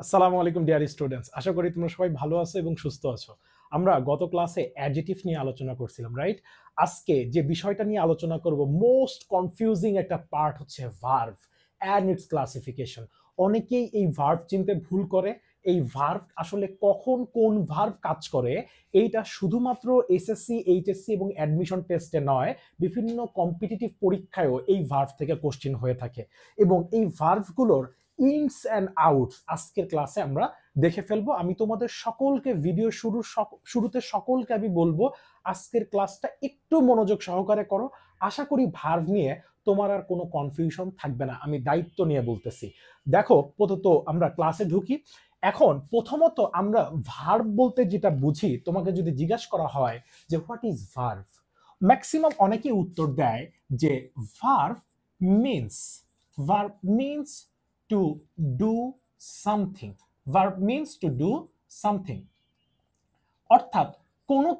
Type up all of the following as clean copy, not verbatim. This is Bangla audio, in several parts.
আসসালামু আলাইকুম ডিয়ার স্টুডেন্টস, আশা করি তোমরা সবাই ভালো আছো এবং সুস্থ আছো। আমরা গত ক্লাসে অ্যাডজেক্টিভ নিয়ে আলোচনা করছিলাম, রাইট? আজকে যে বিষয়টা নিয়ে আলোচনা করব, মোস্ট কনফিউজিং একটা পার্ট হচ্ছে ভার্ব অ্যান্ড ইটস ক্লাসিফিকেশন। অনেকেই এই ভার্ব চিনতে ভুল করে। এই ভার্ব আসলে কখন কোন ভার্ব কাজ করে এইটা শুধুমাত্র এসএসসি, এইচএসসি এবং অ্যাডমিশন টেস্টে নয়, বিভিন্ন কম্পিটিটিভ পরীক্ষায়ও এই ভার্ব থেকে কোশ্চেন হয়ে থাকে। এবং এই ভার্বগুলোর ইনস অ্যান্ড আউটস আজকের ক্লাসে আমরা দেখে ফেলবো। আমি তোমাদের সকলকে ভিডিও শুরুতে সকলকে আমি বলবো আজকের ক্লাসটা একটু মনোযোগ সহকারে করো। আশা করি ভার্ব নিয়ে তোমার আর কোনো কনফিউশন থাকবে না, আমি দায়িত্ব নিয়ে বলতেছি। দেখো, প্রথমত আমরা ক্লাসে ঢুকি। এখন প্রথমত আমরা ভার্ব বলতে যেটা বুঝি, তোমাকে যদি জিজ্ঞাসা করা হয় যে হোয়াট ইজ ভার্ব, ম্যাক্সিমাম অনেকেই উত্তর দেয় যে verb means to do something. Verb means to do something. অর্থাৎ কোনো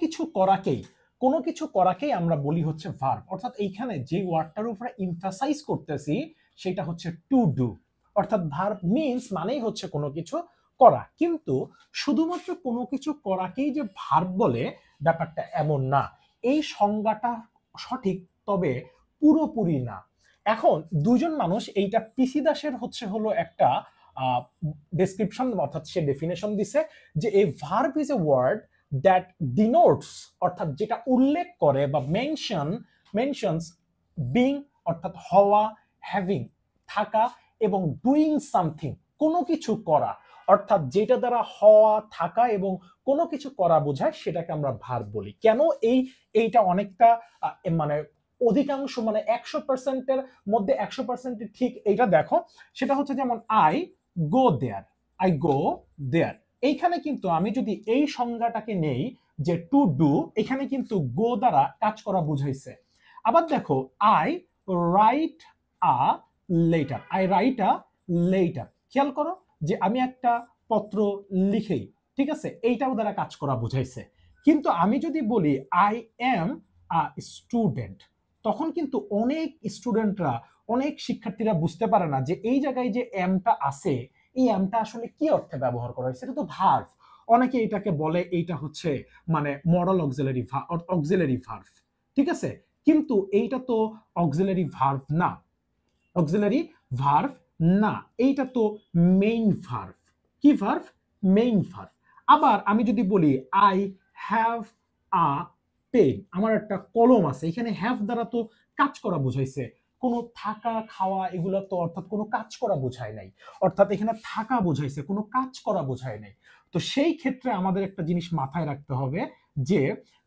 কিছু করাকেই আমরা বলি হচ্ছে ভার্ব। অর্থাৎ এইখানে যে ওয়ার্ডটার উপরে এমফাসাইজ করতেছি সেটা হচ্ছে টু ডু। অর্থাৎ ভার্ব মিন্স মানেই হচ্ছে কোনো কিছু করা। কিন্তু শুধুমাত্র কোনো কিছু করাকেই যে ভার্ব বলে ব্যাপারটা এমন না। এই সংজ্ঞাটা সঠিক, তবে পুরোপুরি না। এখন দুজন মানুষ এইটা পিসি দাসের হলো একটা ডেসক্রিপশন, অর্থাৎ সে ডেফিনেশন দিছে যে a verb is a word that denotes, অর্থাৎ যেটা উল্লেখ করে বা মেনশনস বিং, অর্থাৎ হওয়া, হ্যাভিং থাকা, এবং ডুইং সামথিং কোনো কিছু করা। অর্থাৎ যেটা দ্বারা হওয়া, থাকা এবং কোনো কিছু করা বোঝায় সেটাকে আমরা ভার্ব বলি। কেন এইটা অনেকটা মানে অধিকাংশ, মানে 100%-এর মধ্যে 100% ঠিক এইটা দেখো, সেটা হচ্ছে যেমন আই গো দেয়ার। এইখানে কিন্তু আমি যদি এই সংজ্ঞাটাকে নেই যে টু ডু, এখানে কিন্তু গো দ্বারা কাজ করা বুঝাইছে। আবার দেখো আই রাইট আ লেটার, খেয়াল করো যে আমি একটা পত্র লিখেই, ঠিক আছে, এইটাও দ্বারা কাজ করা বুঝাইছে। কিন্তু আমি যদি বলি আই এম আ স্টুডেন্ট, তখন কিন্তু অনেক শিক্ষার্থীরা বুঝতে পারে না যে এই জায়গায় যে এমটা আছে, এই এমটা আসলে কি অর্থে ব্যবহার করা হয়েছে। এটা তো ভার্ব। অনেকে এটাকে বলে এইটা হচ্ছে মানে মডাল অক্সিলারি ভার্ব, ঠিক আছে, কিন্তু এইটা তো অক্সিলারি ভার্ব না, এইটা তো মেইন ভার্ব। কি ভার্ব? Main verb. আবার আমি যদি বলি আই হ্যাভ আ পেন, আমার একটা কলম আছে, এখানে হ্যাভ দ্বারা তো কাজ করা বুঝাইছে, কোনো থাকা খাওয়া এগুলো তো অর্থাৎ কোনো কাজ করা বোঝায় নাই। অর্থাৎ এখানে থাকা বোঝাইছে, কোনো কাজ করা বোঝায় নাই। তো সেই ক্ষেত্রে আমাদের একটা জিনিস মাথায় রাখতে হবে যে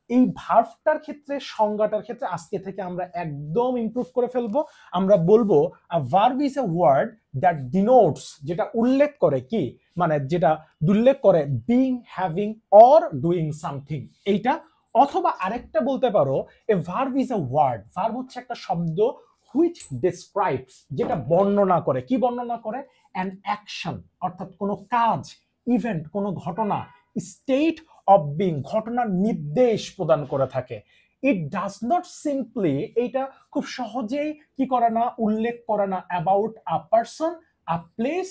এই ভার্বটার ক্ষেত্রে, সংজ্ঞাটার ক্ষেত্রে আজকে থেকে আমরা একদম ইমপ্রুভ করে ফেলবো। আমরা বলবো a verb is a word that denotes, যেটা উল্লেখ করে কি, মানে যেটা উল্লেখ করে being, having or doing something, এইটা। অথবা আরেকটা বলতে পারো a verb is a word, verb হচ্ছে একটা শব্দ হুইচ ডেসক্রাইবস, যেটা বর্ণনা করে, কি বর্ণনা করে, অ্যান অ্যাকশন, অর্থাৎ কোনো কাজ, ইভেন্ট, কোনো ঘটনা, স্টেট অফ বিং, ঘটনার নির্দেশ প্রদান করে থাকে। ইট ডাজ নট সিম্পলি, এইটা খুব সহজেই কি করে না, উল্লেখ করে না about a person, a place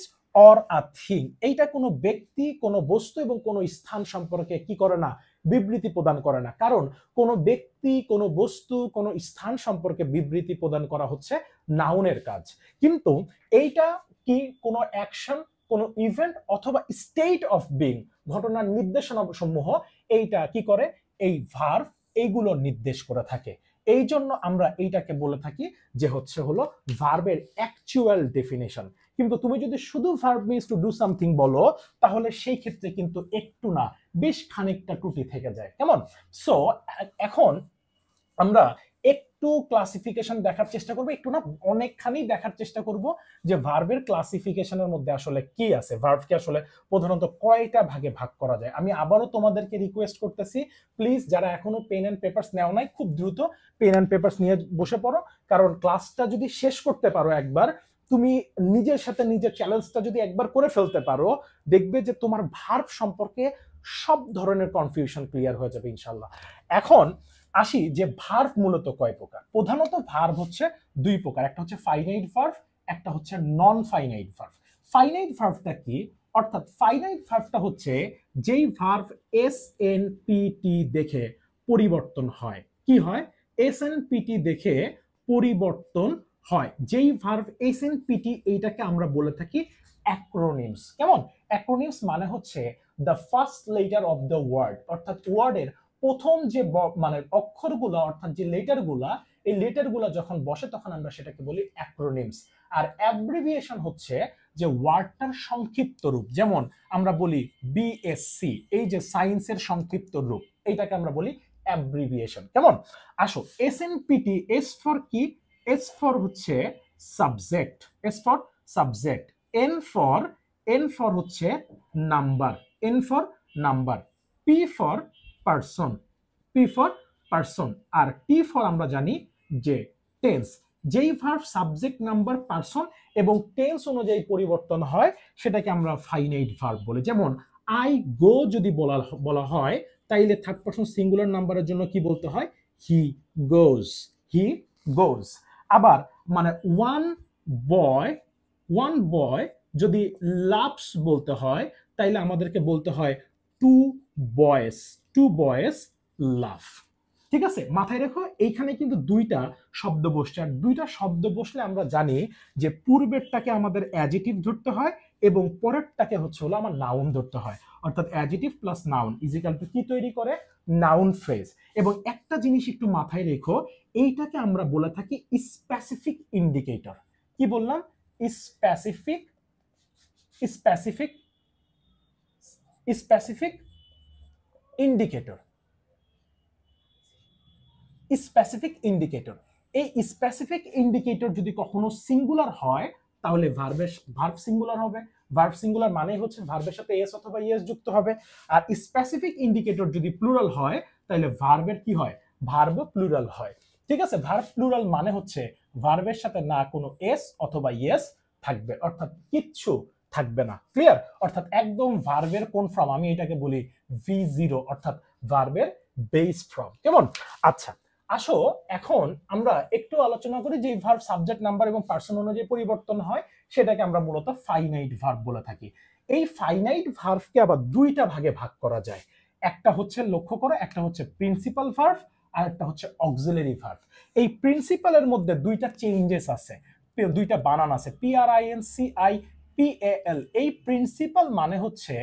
or a thing, এইটা কোনো ব্যক্তি, কোনো বস্তু এবং কোনো স্থান সম্পর্কে কি করে না, বিবৃতি প্রদান করে না। কারণ কোনো ব্যক্তি, কোনো বস্তু, কোনো স্থান সম্পর্কে বিবৃতি প্রদান করা হচ্ছে নাউনের কাজ। কিন্তু এইটা কি কোনো অ্যাকশন, কোনো ইভেন্ট অথবা স্টেট অফ বিং, ঘটনার নির্দেশনা সমূহ, এইটা কি করে, এই ভার্ব এইগুলো নির্দেশ করে থাকে। এই জন্য আমরা এইটাকে বলে থাকি যে হলো ভার্বের অ্যাকচুয়াল ডেফিনেশন। কিন্তু তুমি যদি শুধু verb means to do something বলো, তাহলে সেই ক্ষেত্রে কিন্তু একটু না বেশ খানিকটা ত্রুটি থেকে যায়। কেমন? সো এখন আমরা একটু ক্লাসিফিকেশন দেখার চেষ্টা করব, একটু না অনেকখানি দেখার চেষ্টা করব যে ভার্বের ক্লাসিফিকেশনের মধ্যে আসলে কি আছে, ভার্বকে আসলে প্রধানত কয়টা ভাগে ভাগ করা যায়। আমি আবারও তোমাদেরকে রিকোয়েস্ট করতেছি, প্লিজ যারা এখনো পেন এন্ড পেপারস নেও নাই, খুব দ্রুত পেন এন্ড পেপারস নিয়ে বসে পড়ো। কারণ ক্লাসটা যদি শেষ করতে পারো একবার, তুমি নিজের সাথে নিজের চ্যালেঞ্জটা যদি একবার করে ফেলতে পারো, দেখবে যে তোমার ভার্ব সম্পর্কে সব ধরনের কনফিউশন ক্লিয়ার হয়ে যাবে ইনশাল্লাহ। এখন আসি যে ভার্ব মূলত কয় প্রকার। প্রধানত ভার্ব হচ্ছে দুই প্রকার, একটা হচ্ছে ফাইনাইট ভার্ব, একটা হচ্ছে নন ফাইনাইট ভার্ব। ফাইনাইট ভার্বটা কি? অর্থাৎ ফাইনাইট ভার্বটা হচ্ছে যেই ভার্ব এস এন পি টি দেখে পরিবর্তন হয়। কি হয়? এস এন পি টি দেখে পরিবর্তন হয়। যেই verb S N P T এইটাকে আমরা বলে থাকি অ্যাক্রোনিমস। কেমন? অ্যাক্রোনিমস মানে হচ্ছে the first letter of the word, অর্থাৎ ওয়ার্ডের প্রথম যে মানে অক্ষরগুলো অর্থাৎ যে লেটারগুলা, এই লেটারগুলো যখন বসে তখন আমরা সেটাকে বলি অ্যাক্রোনিমস। আর অ্যাব্রিভিয়েশন হচ্ছে যে ওয়ার্ডটার সংক্ষিপ্ত রূপ। যেমন আমরা বলি বিএসসি, এই যে সায়েন্সের সংক্ষিপ্ত রূপ, এইটাকে আমরা বলি অ্যাব্রিভিয়েশন। কেমন? আসো, এসএনপিটি, এস ফর কি? এস ফর হচ্ছে subject, S for subject. N for হচ্ছে number, N for number. P for person, P for person. আর টি ফর আমরা জানি যে টেন্স। যেই ভার্ব সাবজেক্ট, নাম্বার, পারসন এবং টেন্স অনুযায়ী পরিবর্তন হয় সেটাকে আমরা ফাইনাইট ভার্ব বলি। যেমন আই গো যদি বলা হয় তাইলে থার্ড পারসন সিঙ্গুলার নাম্বারের জন্য কি বলতে হয়? হি গোজ, হি গোজ। আবার মানে ওয়ান বয় যদি লাভস বলতে হয় তাইলে আমাদেরকে বলতে হয় টু বয়েস লাভ। ঠিক আছে, মাথায় রেখো এইখানে কিন্তু দুইটা শব্দ বসছে। আর দুইটা শব্দ বসলে আমরা জানি যে পূর্বেরটাকে আমাদের অ্যাডজেক্টিভ ধরতে হয় এবং পরেরটাকে হচ্ছে হলো আমার নাউন ধরতে হয়। অর্থাৎ adjective plus noun is equal to কি তৈরি করে? Noun phrase. এবং একটা জিনিস একটু মাথায় রেখো, এইটাকে আমরা বলে থাকি স্পেসিফিক ইন্ডিকেটর। কি বললাম? Specific indicator. Specific indicator. এই স্পেসিফিক ইন্ডিকেটর যদি কখনো সিঙ্গুলার হয় তাহলে ভার্ব সিঙ্গুলার হবে। ভার্ব সিঙ্গুলার মানে হচ্ছে ভার্বের সাথে এস অথবা ইএস যুক্ত হবে। আর স্পেসিফিক ইন্ডিকেটর যদি প্লুরাল হয় তাহলে ভার্বের কি হয়? ভার্ব প্লুরাল হয়। ঠিক আছে, ভার্ব প্লুরাল মানে হচ্ছে ভার্বের সাথে না কোনো এস অথবা ইএস থাকবে, অর্থাৎ কিচ্ছু থাকবে না। ক্লিয়ার? অর্থাৎ একদম ভার্বের কোন ফর্ম? আমি এটাকে বলি V0, অর্থাৎ ভার্বের বেস ফর্ম। কেমন? আচ্ছা, আসো এখন আমরা একটু আলোচনা করি যে ভার্ব সাবজেক্ট, নাম্বার এবং পারসন অনুযায়ী পরিবর্তন হয় সেটাকে আমরা মূলত ফাইনাইট ভার্ব বলে থাকি। এই ফাইনাইট ভার্বকে আবার দুইটা ভাগে ভাগ করা যায়। একটা হচ্ছে, লক্ষ্য করো, একটা হচ্ছে প্রিন্সিপাল ভার্ব আর একটা হচ্ছে অক্সিলারি ভার্ব। এই প্রিন্সিপালের মধ্যে দুইটা চেঞ্জেস আছে, দুইটা বানান আছে, PRINCIPAL। এই প্রিন্সিপাল মানে হচ্ছে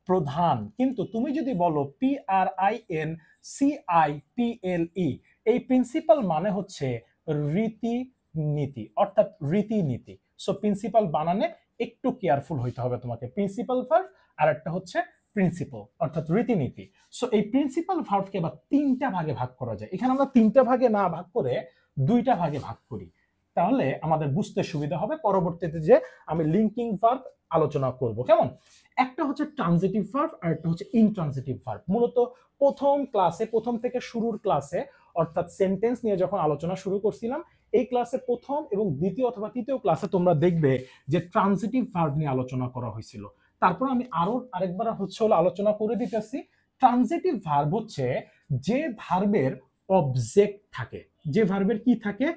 প্রধান, কিন্তু তুমি যদি বলো PRINCIPLE, এই প্রিন্সিপাল মানে হচ্ছে রীতিনীতি, অর্থাৎ রীতিনীতি। সো প্রিন্সিপাল বানানে একটু কেয়ারফুল হইতে হবে তোমাকে। প্রিন্সিপাল ভার্ব আর একটা হচ্ছে প্রিন্সিপাল, অর্থাৎ রীতিনীতি। সো এই প্রিন্সিপাল ভার্বকে আবার তিনটা ভাগে ভাগ করা যায়। এখানে আমরা তিনটা ভাগে না ভাগ করে দুইটা ভাগে ভাগ করি, তাহলে আমাদের বুঝতে সুবিধা হবে। পরবর্তীতে যে আমি লিঙ্কিং ভার্ব আলোচনা করব। কেমন? একটা হচ্ছে ট্রানজিটিভ ভার্ব আর একটা হচ্ছে ইনট্রানজিটিভ ভার্ব। মূলত প্রথম থেকে শুরুর ক্লাসে, অর্থাৎ সেন্টেন্স নিয়ে যখন আলোচনা শুরু করছিলাম, এই ক্লাসে প্রথম এবং দ্বিতীয় অথবা তৃতীয় ক্লাসে তোমরা দেখবে যে ট্রানজিটিভ ভার্ব নিয়ে আলোচনা করা হয়েছিল। তারপর আমি আরেকবার হচ্ছে হলো আলোচনা করে দিতেছি। ট্রানজিটিভ ভার্ব হচ্ছে যে ভার্বের অবজেক্ট থাকে, যে ভার্বের কি থাকে?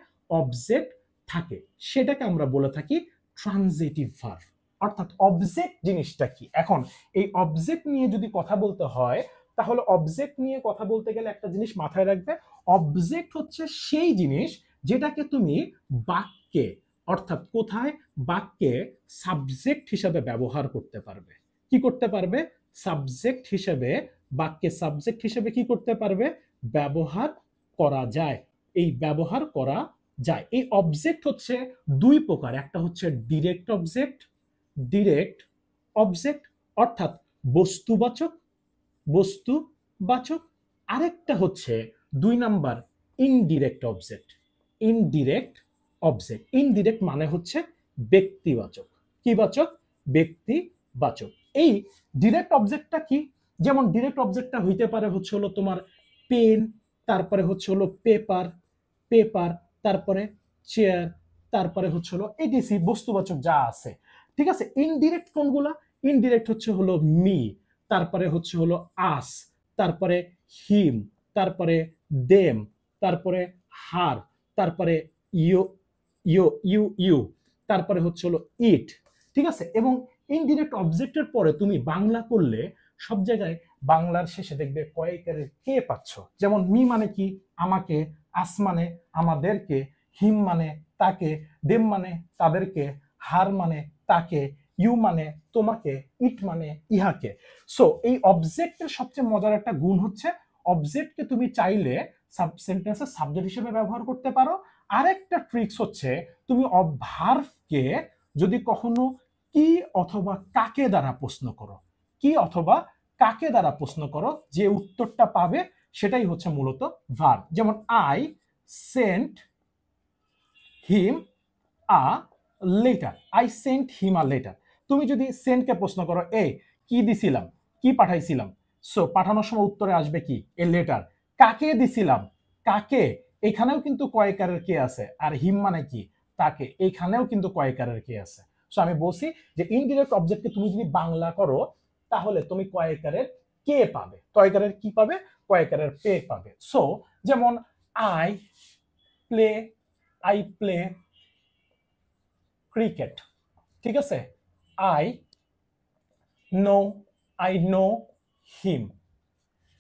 অবজেক্ট থাকে, সেটাকে আমরা বলে থাকি ট্রানজিটিভ ভার্ব। অর্থাৎ অবজেক্ট জিনিসটা কি? এখন এই অবজেক্ট নিয়ে যদি কথা বলতে হয় তাহলে অবজেক্ট নিয়ে কথা বলতে গেলে একটা জিনিস মাথায় রাখবে, অবজেক্ট হচ্ছে সেই জিনিস যেটাকে তুমি বাক্যে, অর্থাৎ কোথায়? বাক্যে সাবজেক্ট হিসাবে ব্যবহার করতে পারবে। কি করতে পারবে? সাবজেক্ট হিসেবে, বাক্যে সাবজেক্ট হিসেবে কি করতে পারবে? ব্যবহার করা যায়। এই ব্যবহার করা যায়। এই অবজেক্ট হচ্ছে দুই প্রকার, একটা হচ্ছে ডিরেক্ট অবজেক্ট অর্থাৎ বস্তুবাচক, আরেকটা হচ্ছে 2 নাম্বার ইনডিরেক্ট অবজেক্ট। ইনডিরেক্ট মানে হচ্ছে ব্যক্তিবাচক। কি বাচক? ব্যক্তিবাচক। এই ডিরেক্ট অবজেক্টটা কি? যেমন ডিরেক্ট অবজেক্টটা হইতে পারে হচ্ছে হলো তোমার পেন, তারপরে হচ্ছে হলো পেপার, তারপরে চেয়ার, তারপরে হচ্ছে হলো এডিসি, বস্তুবাচক যা আছে। ঠিক আছে, ইনডিরেক্ট কোনগুলা? ইনডিরেক্ট হচ্ছে হলো মি, তারপরে হচ্ছে হলো আস, তারপরে হিম, তারপরে দেম, তারপরে হার, তারপরে ইউ, তারপরে হচ্ছে হলো ইট। ঠিক আছে, এবং ইনডিরেক্ট অবজেক্টের পরে তুমি বাংলা করলে সব জায়গায় বাংলার শেষে দেখবে কয়েকারের কে পাচ্ছ। যেমন মি মানে কি, আমাকে, আস মানে আমাদেরকে, হিম মানে তাকে, দেম মানে তাদেরকে, হার মানে তাকে, ইউ মানে তোমাকে, ইট মানে ইহাকে। সো এই অবজেক্টের সবচেয়ে মজার একটা গুণ হচ্ছে অবজেক্টকে তুমি চাইলে সেন্টেন্সের সাবজেক্ট হিসেবে ব্যবহার করতে পারো। আরেকটা ট্রিক্স হচ্ছে তুমি ভার্বকে যদি কখনো কি অথবা কাকে দ্বারা প্রশ্ন করো, কি অথবা কাকে দ্বারা প্রশ্ন করো, যে উত্তরটা পাবে সেটাই হচ্ছে মূলত ভার্ব। যেমন I sent him a letter, I sent him a letter. তুমি যদি সেন্টকে প্রশ্ন করো এ কি দিছিলাম, কি পাঠাইছিলাম, সো পাঠানোর সময় উত্তরে আসবে কি এ লেটার। কাকে দিছিলাম, কাকে, এখানেও কিন্তু কয়েকারের কে আছে, আর হিম মানে কি তাকে, এখানেও কিন্তু কয়েকারের কে আছে। সো আমি বলছি যে ইনডিরেক্ট অবজেক্টকে তুমি যদি বাংলা করো তাহলে তুমি কয়েকারের কে পাবে, কয়েকারের কি পাবে, কয়েকারের পে পাবে। সো যেমন I play, I play cricket, ঠিক আছে, I know, I know him,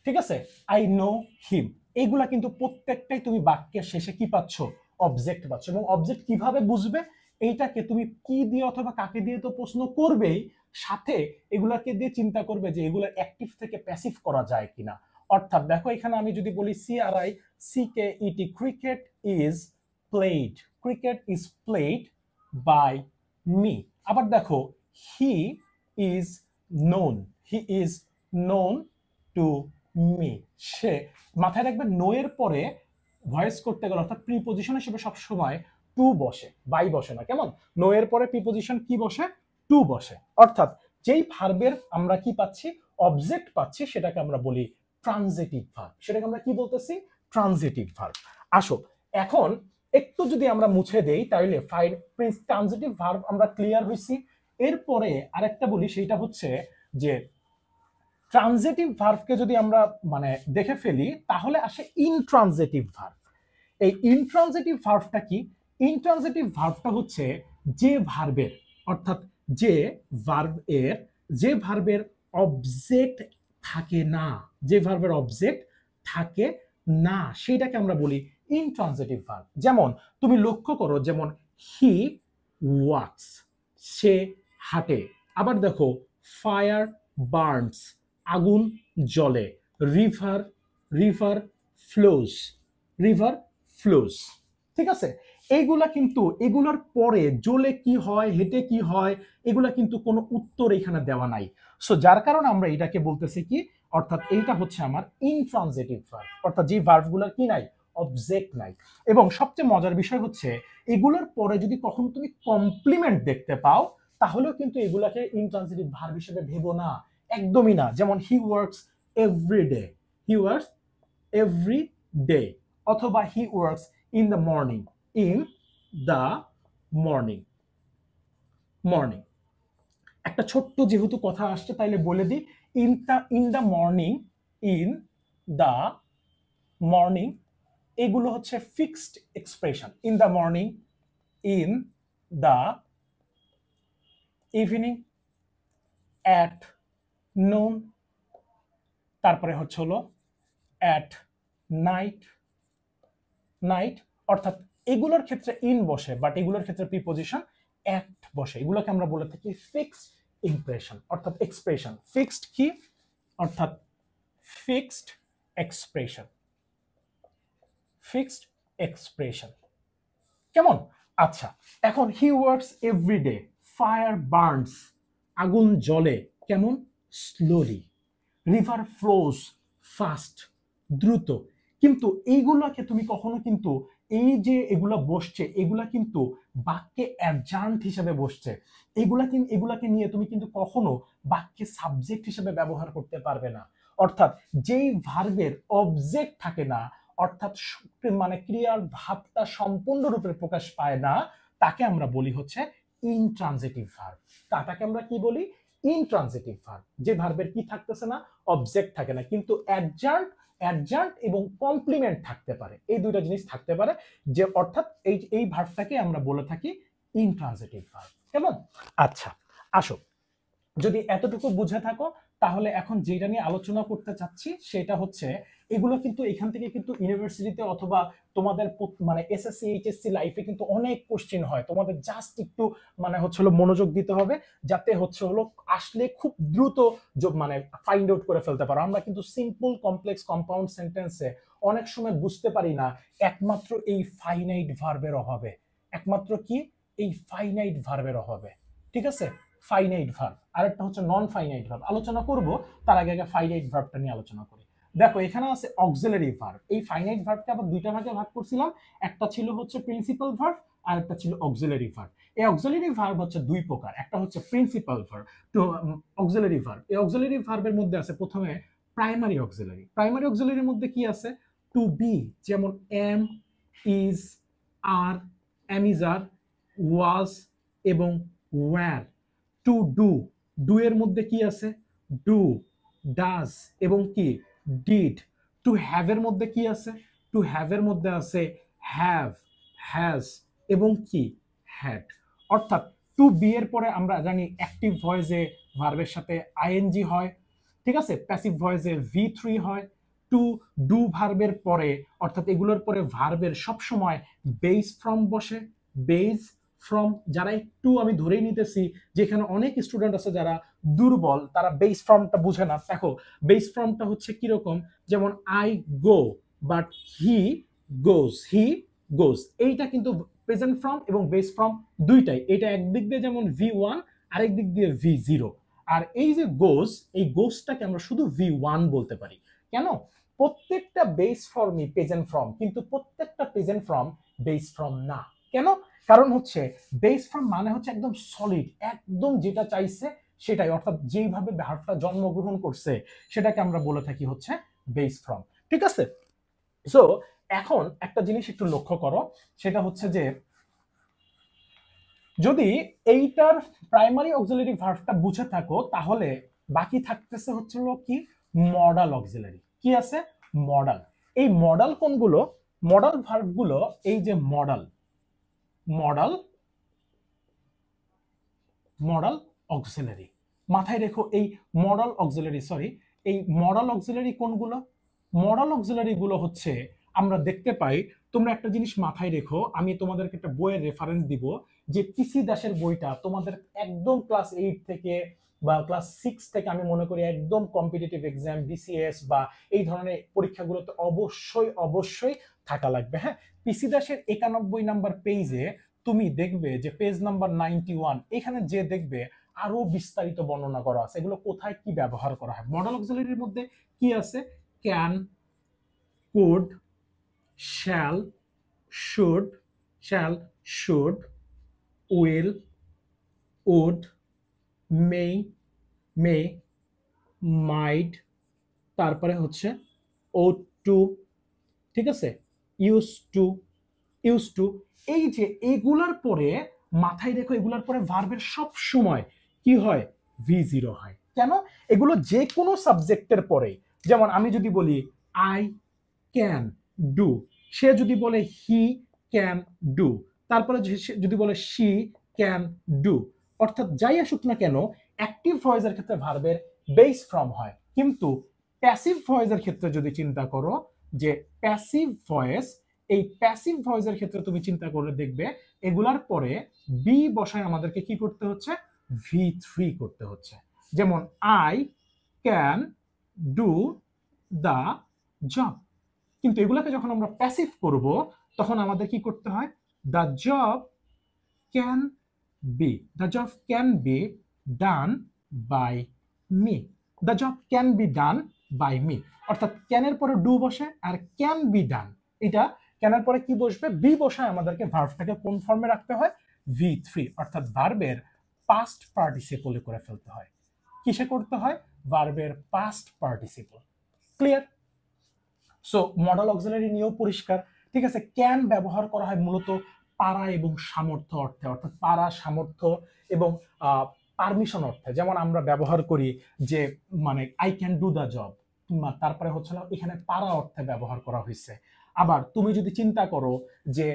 ঠিক আছে, আই নো হিম। এইগুলা কিন্তু প্রত্যেকটাই তুমি বাক্যের শেষে কি পাচ্ছ, অবজেক্ট পাচ্ছ। এবং অবজেক্ট কিভাবে বুঝবে, এইটাকে তুমি কি দিয়ে অথবা কাকে দিয়ে তো প্রশ্ন করবেই, সাথে এগুলাকে দিয়ে চিন্তা করবে যে এগুলো অ্যাক্টিভ থেকে প্যাসিভ করা যায় কিনা। অর্থাৎ দেখো এখানে আমি যদি বলি CRI CKET, cricket is played, cricket is played by me. আবার দেখো he is known, he is known to me, সে, মাথায় রাখবে নো এর পরে ভয়েস করতে গেলে অর্থাৎ প্রিপোজিশন হিসেবে সবসময় টু বসে, বাই বসে না। কেমন, নো এর পরে প্রিপোজিশন কি বসে, টু বসে। অর্থাৎ যেই ভার্বের আমরা কি পাচ্ছি, অবজেক্ট পাচ্ছি, সেটাকে আমরা বলি ট্রানজিটিভ ভার্ব। সেটাকে আমরা কি বলতেছি, ট্রানজিটিভ ভার্ব। আসো এখন একটু যদি আমরা মুছে দেই তাহলে ট্রানজিটিভ ভার্ব আমরা ক্লিয়ার হইছি। এরপরে আরেকটা বলি, সেটা হচ্ছে যে ট্রানজিটিভ ভার্বকে যদি আমরা মানে দেখে ফেলি তাহলে আসে ইনট্রানজিটিভ ভার্ব। এই ইনট্রানজিটিভ ভার্বটা কি, ইনট্রানজিটিভ ভার্বটা হচ্ছে যে ভার্বের, অর্থাৎ যে ভার্বের অবজেক্ট থাকে না, যে ভার্বের অবজেক্ট থাকে না, সেটাকে আমরা বলি ইনট্রানজিটিভ ভার্ব। যেমন তুমি লক্ষ্য করো, যেমন হি ওয়াক্স, সে হাঁটে। আবার দেখো ফায়ার বার্নস, আগুন জ্বলে। River, river flows, river flows, ঠিক আছে। এইগুলা কিন্তু এগুলোর পরে জ্বলে কি হয়, হেঁটে কি হয়, এগুলা কিন্তু কোনো উত্তর এখানে দেওয়া নাই। সো যার কারণে আমরা এটাকে বলতেছি কি, অর্থাৎ এইটা হচ্ছে আমার ইনট্রানজিটিভ ভার্ব, অর্থাৎ যে ভার্বগুলোর কি নাই, অবজেক্ট নাই। এবং সবচেয়ে মজার বিষয় হচ্ছে এগুলোর পরে যদি কখনো তুমি কমপ্লিমেন্ট দেখতে পাও তাহলেও কিন্তু এগুলাকে ইনট্রানজিটিভ ভার্ব হিসেবে ভেবো না, একদমই না। যেমন he works every day, he works every day, অথবা he works in the morning, in the morning, morning. একটা ছোট্ট যেহেতু কথা আসছে তাইলে বলে দিই, in the morning, in the morning, এগুলো হচ্ছে fixed expression. In the morning, in the evening, at noon, তারপরে হচ্ছে হলো অ্যাট নাইট, নাইট। অর্থাৎ এগুলোর ক্ষেত্রে ইন বসে, বাট এগুলোর ক্ষেত্রে প্রিপোজিশন অ্যাট বসে। এগুলোকে আমরা বলে থাকি ফিক্সড ইমপ্রেশন, অর্থাৎ এক্সপ্রেশন। ফিক্সড কি, অর্থাৎ ফিক্সড এক্সপ্রেশন, ফিক্সড এক্সপ্রেশন। কেমন, আচ্ছা এখন he works every day, fire burns, আগুন জ্বলে, কেমন, স্লোলি। রিভার ফ্লোজ, ফাস্ট, দ্রুত। কিন্তু এইগুলাকে তুমি কখনো কিন্তু এই যে এগুলা বসছে এগুলা কিন্তু বাক্যে অ্যাডজান্ট হিসেবে বসছে, এগুলাকে নিয়ে তুমি কিন্তু কখনো বাক্যে সাবজেক্ট হিসেবে ব্যবহার করতে পারবে না। অর্থাৎ যেই ভার্বের অবজেক্ট থাকে না, অর্থাৎ মানে ক্রিয়ার ভাবটা সম্পূর্ণরূপে প্রকাশ পায় না, তাকে আমরা বলি হচ্ছে ইনট্রানজিটিভ ভার্ব। তাকে আমরা কি বলি, ইনট্রানজিটিভ ভার্ব। যে ভার্বের কি থাকতেছে না, অবজেক্ট থাকে না, কিন্তু অ্যাডজান্ট এবং কমপ্লিমেন্ট থাকতে পারে, এই দুইটা জিনিস থাকতে পারে, যে অর্থাৎ এই ভার্বটাকে আমরা বলে থাকি ইনট্রানজিটিভ ভার্ব। কেমন, আচ্ছা আসো যদি এতটুকু বুঝে থাকো তাহলে এখন যেটা নিয়ে আলোচনা করতে চাচ্ছি সেটা হচ্ছে এগুলো কিন্তু এখান থেকে কিন্তু ইউনিভার্সিটিতে অথবা তোমাদের মানে এসএসসি এইচএসসি লাইফে কিন্তু অনেক কোশ্চেন হয়, তোমাদের জাস্ট একটু মানে হচ্ছে হলো মনোযোগ দিতে হবে যাতে হচ্ছে হলো আসলে খুব দ্রুত মানে ফাইন্ড আউট করে ফেলতে পারো। আমরা কিন্তু সিম্পল কমপ্লেক্স কম্পাউন্ড সেন্টেন্সে অনেক সময় বুঝতে পারি না একমাত্র এই ফাইনাইট ভার্বের অভাবে, একমাত্র কি এই ফাইনাইট ভার্বের অভাবে। ঠিক আছে, ফাইনাইট ভার্ব। আরেকটা হচ্ছে নন ফাইনাইট ভার্ব, আলোচনা করব তার আগে আগে ফাইনাইট ভার্বটা নিয়ে আলোচনা করি। দেখো এখানে আছে অক্সিলারি ভার্ব। এই ফাইনাইট ভার্বকে আবার দুইটা ভাগে ভাগ করছিলাম, একটা ছিল হচ্ছে প্রিন্সিপাল ভার্ব আর একটা ছিল অক্সিলারি ভার্ব। এই অক্সিলারি ভার্ব হচ্ছে দুই প্রকার, একটা হচ্ছে principal verb two auxiliary verb. এই অক্সিলারি ভার্বের মধ্যে আছে প্রথমে প্রাইমারি অক্সিলারি। প্রাইমারি অক্সিলারির মধ্যে কি আছে? টু বি, যেমন am, is, are, am is are, was এবং ওয়্যার। টু ডু, ডু এর মধ্যে কি আছে? ডু, ডাজ এবং কি ডিড। টু হ্যাভ এর মধ্যে কি আছে? টু হ্যাভ এর মধ্যে আছে হ্যাভ, হ্যাজ এবং কি হ্যাড। অর্থাৎ টু বি এর পরে আমরা জানি অ্যাক্টিভ ভয়েসে ভার্বের সাথে আইএনজি হয়, ঠিক আছে, প্যাসিভ ভয়েসে V3 হয়। টু ডু ভার্বের পরে অর্থাৎ এগুলোর পরে ভার্বের সবসময় বেস ফ্রম বসে, বেস ফ্রম। যারা একটু আমি ধরেই নিতেছি যেখানে অনেক স্টুডেন্ট আছে যারা দুর্বল, তারা বেস ফ্রমটা বুঝে না। দেখো বেস ফ্রমটা হচ্ছে কিরকম, যেমন আই গো বাট হি গোজ, হি গোজ। এইটা কিন্তু প্রেজেন্ট ফ্রম এবং বেস ফ্রম দুইটাই। এটা একদিক দিয়ে যেমন V1, আরেক দিক দিয়ে V0। আর এই যে গোজ, এই গোজটাকে আমরা শুধু V1 বলতে পারি। কেন? প্রত্যেকটা বেস ফর্মই প্রেজেন্ট ফর্ম, কিন্তু প্রত্যেকটা প্রেজেন্ট ফর্ম বেস ফর্ম না। কেন? কারণ হচ্ছে বেস ফর্ম মানে হচ্ছে একদম সলিড, একদম যেটা চাইছে সেটাই, অর্থাৎ যেইভাবে ভার্বটা জন্মগ্রহণ করছে সেটাকে আমরা বলে থাকি হচ্ছে বেস ফর্ম। ঠিক আছে? সো এখন একটা জিনিস একটু লক্ষ্য করো, সেটা হচ্ছে যে যদি এইটার প্রাইমারি অক্সিলারি ভার্বটা বুঝে থাকো তাহলে বাকি থাকতেছে হচ্ছে কি মডাল অক্সিলারি। কি আছে? মডাল। এই মডাল কোনগুলো? মডাল ভার্বগুলো এই যে মডাল, মডাল, মডাল অক্সিলারি। মাথায় রেখো এই মডাল অক্সিলারি, সরি, এই মডাল অক্সিলারি কোনগুলো? মডাল অক্সিলারি গুলো হচ্ছে আমরা দেখতে পাই, তোমরা একটা জিনিস মাথায় রেখো, আমি তোমাদেরকে একটা বইয়ের রেফারেন্স দিব, যে পিসি দাসের বইটা তোমাদের একদম ক্লাস 8 থেকে বা ক্লাস 6 থেকে আমি মনে করি একদম কম্পিটিটিভ এক্সাম, বিসিএস বা এই ধরনের পরীক্ষাগুলোতে অবশ্যই অবশ্যই থাকা লাগবে। হ্যাঁ, পিসি দাসের 91 নাম্বার পেজে তুমি দেখবে যে পেজ নাম্বার 91, এখানে যে দেখবে আরো বিস্তারিত বর্ণনা করা আছে এগুলো কোথায় কি ব্যবহার করা হয়। মডাল অক্সিলারির মধ্যে কি আছে? Can, could, shall, should, shall, should, will, would, may, may, might, তারপরে হচ্ছে ought to, ঠিক আছে, ইউজ টু, ইউজ টু। এই যে এগুলার পরে মাথায় রেখো, এগুলার পরে ভার্বের সব সময় কি হয়? V0 হয়। কেন? এগুলো যে কোনো সাবজেক্টের পরে, যেমন আমি যদি বলি আই ক্যান ডু, সে যদি বলে হি ক্যান ডু, তারপরে যদি বলে শি ক্যান ডু, অর্থাৎ যাই আসুক না কেন অ্যাক্টিভ ভয়েসের ক্ষেত্রে ভার্বের বেস ফ্রম হয়। কিন্তু প্যাসিভ ভয়েসের ক্ষেত্রে যদি চিন্তা করো, যে প্যাসিভ ভয়েস, এই প্যাসিভ ভয়েসের ক্ষেত্রে তুমি চিন্তা করে দেখবে এগুলার পরে বি বসায় আমাদেরকে কি করতে হচ্ছে? V3 করতে হচ্ছে। যেমন I can do the job. কিন্তু এগুলাকে যখন আমরা প্যাসিভ করব তখন আমাদের কি করতে হয়? The job can be, the job can be done by me, the job can be done by me. অর্থাৎ ক্যানের পরে ডু বসে আর ক্যান বি ডান, এটা ক্যানের পরে কি বসবে? বি বসায় আমাদেরকে ভার্বটাকে কোন ফর্মে রাখতে হয়? V3, অর্থাৎ ভার্বের পাস্ট পার্টিসিপলে করে ফেলতে হয়। কিসে করতে হয়? ভার্বের past participle. Clear? So modal auxiliary নিয়েও পরিষ্কার। ঠিক আছে, ক্যান ব্যবহার করা হয় মূলত পারা এবং সামর্থ্য অর্থে, অর্থাৎ পারা, সামর্থ্য এবং পারমিশন অর্থে। যেমন আমরা ব্যবহার করি যে মানে I can do the job, তারপরে হচ্ছে না এখানে পারা অর্থে ব্যবহার করা হয়েছে। আবার তুমি যদি চিন্তা করো যে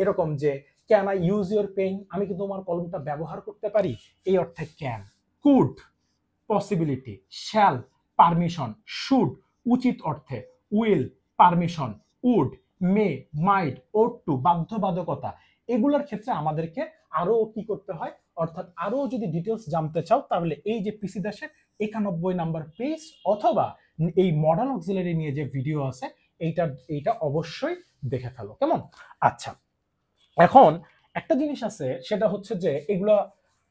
এরকম যে can I use your pen, আমি কি তোমার কলমটা ব্যবহার করতে পারি, এই অর্থে can. Could, possibility, shall permission, should উচিত অর্থে, will permission, would may might, ought to বাধ্যবাধকতা, এগুলোর ক্ষেত্রে আমাদেরকে আরো কি করতে হয়, অর্থাৎ আরো যদি ডিটেলস জানতে চাও তাহলে এই যে পিসি দাসের 91 নাম্বার পেজ অথবা এই মডার্ন অক্সিলারি নিয়ে যে ভিডিও আছে এইটা অবশ্যই দেখে ফেলো, কেমন? আচ্ছা, এখন একটা জিনিস আছে, সেটা হচ্ছে যে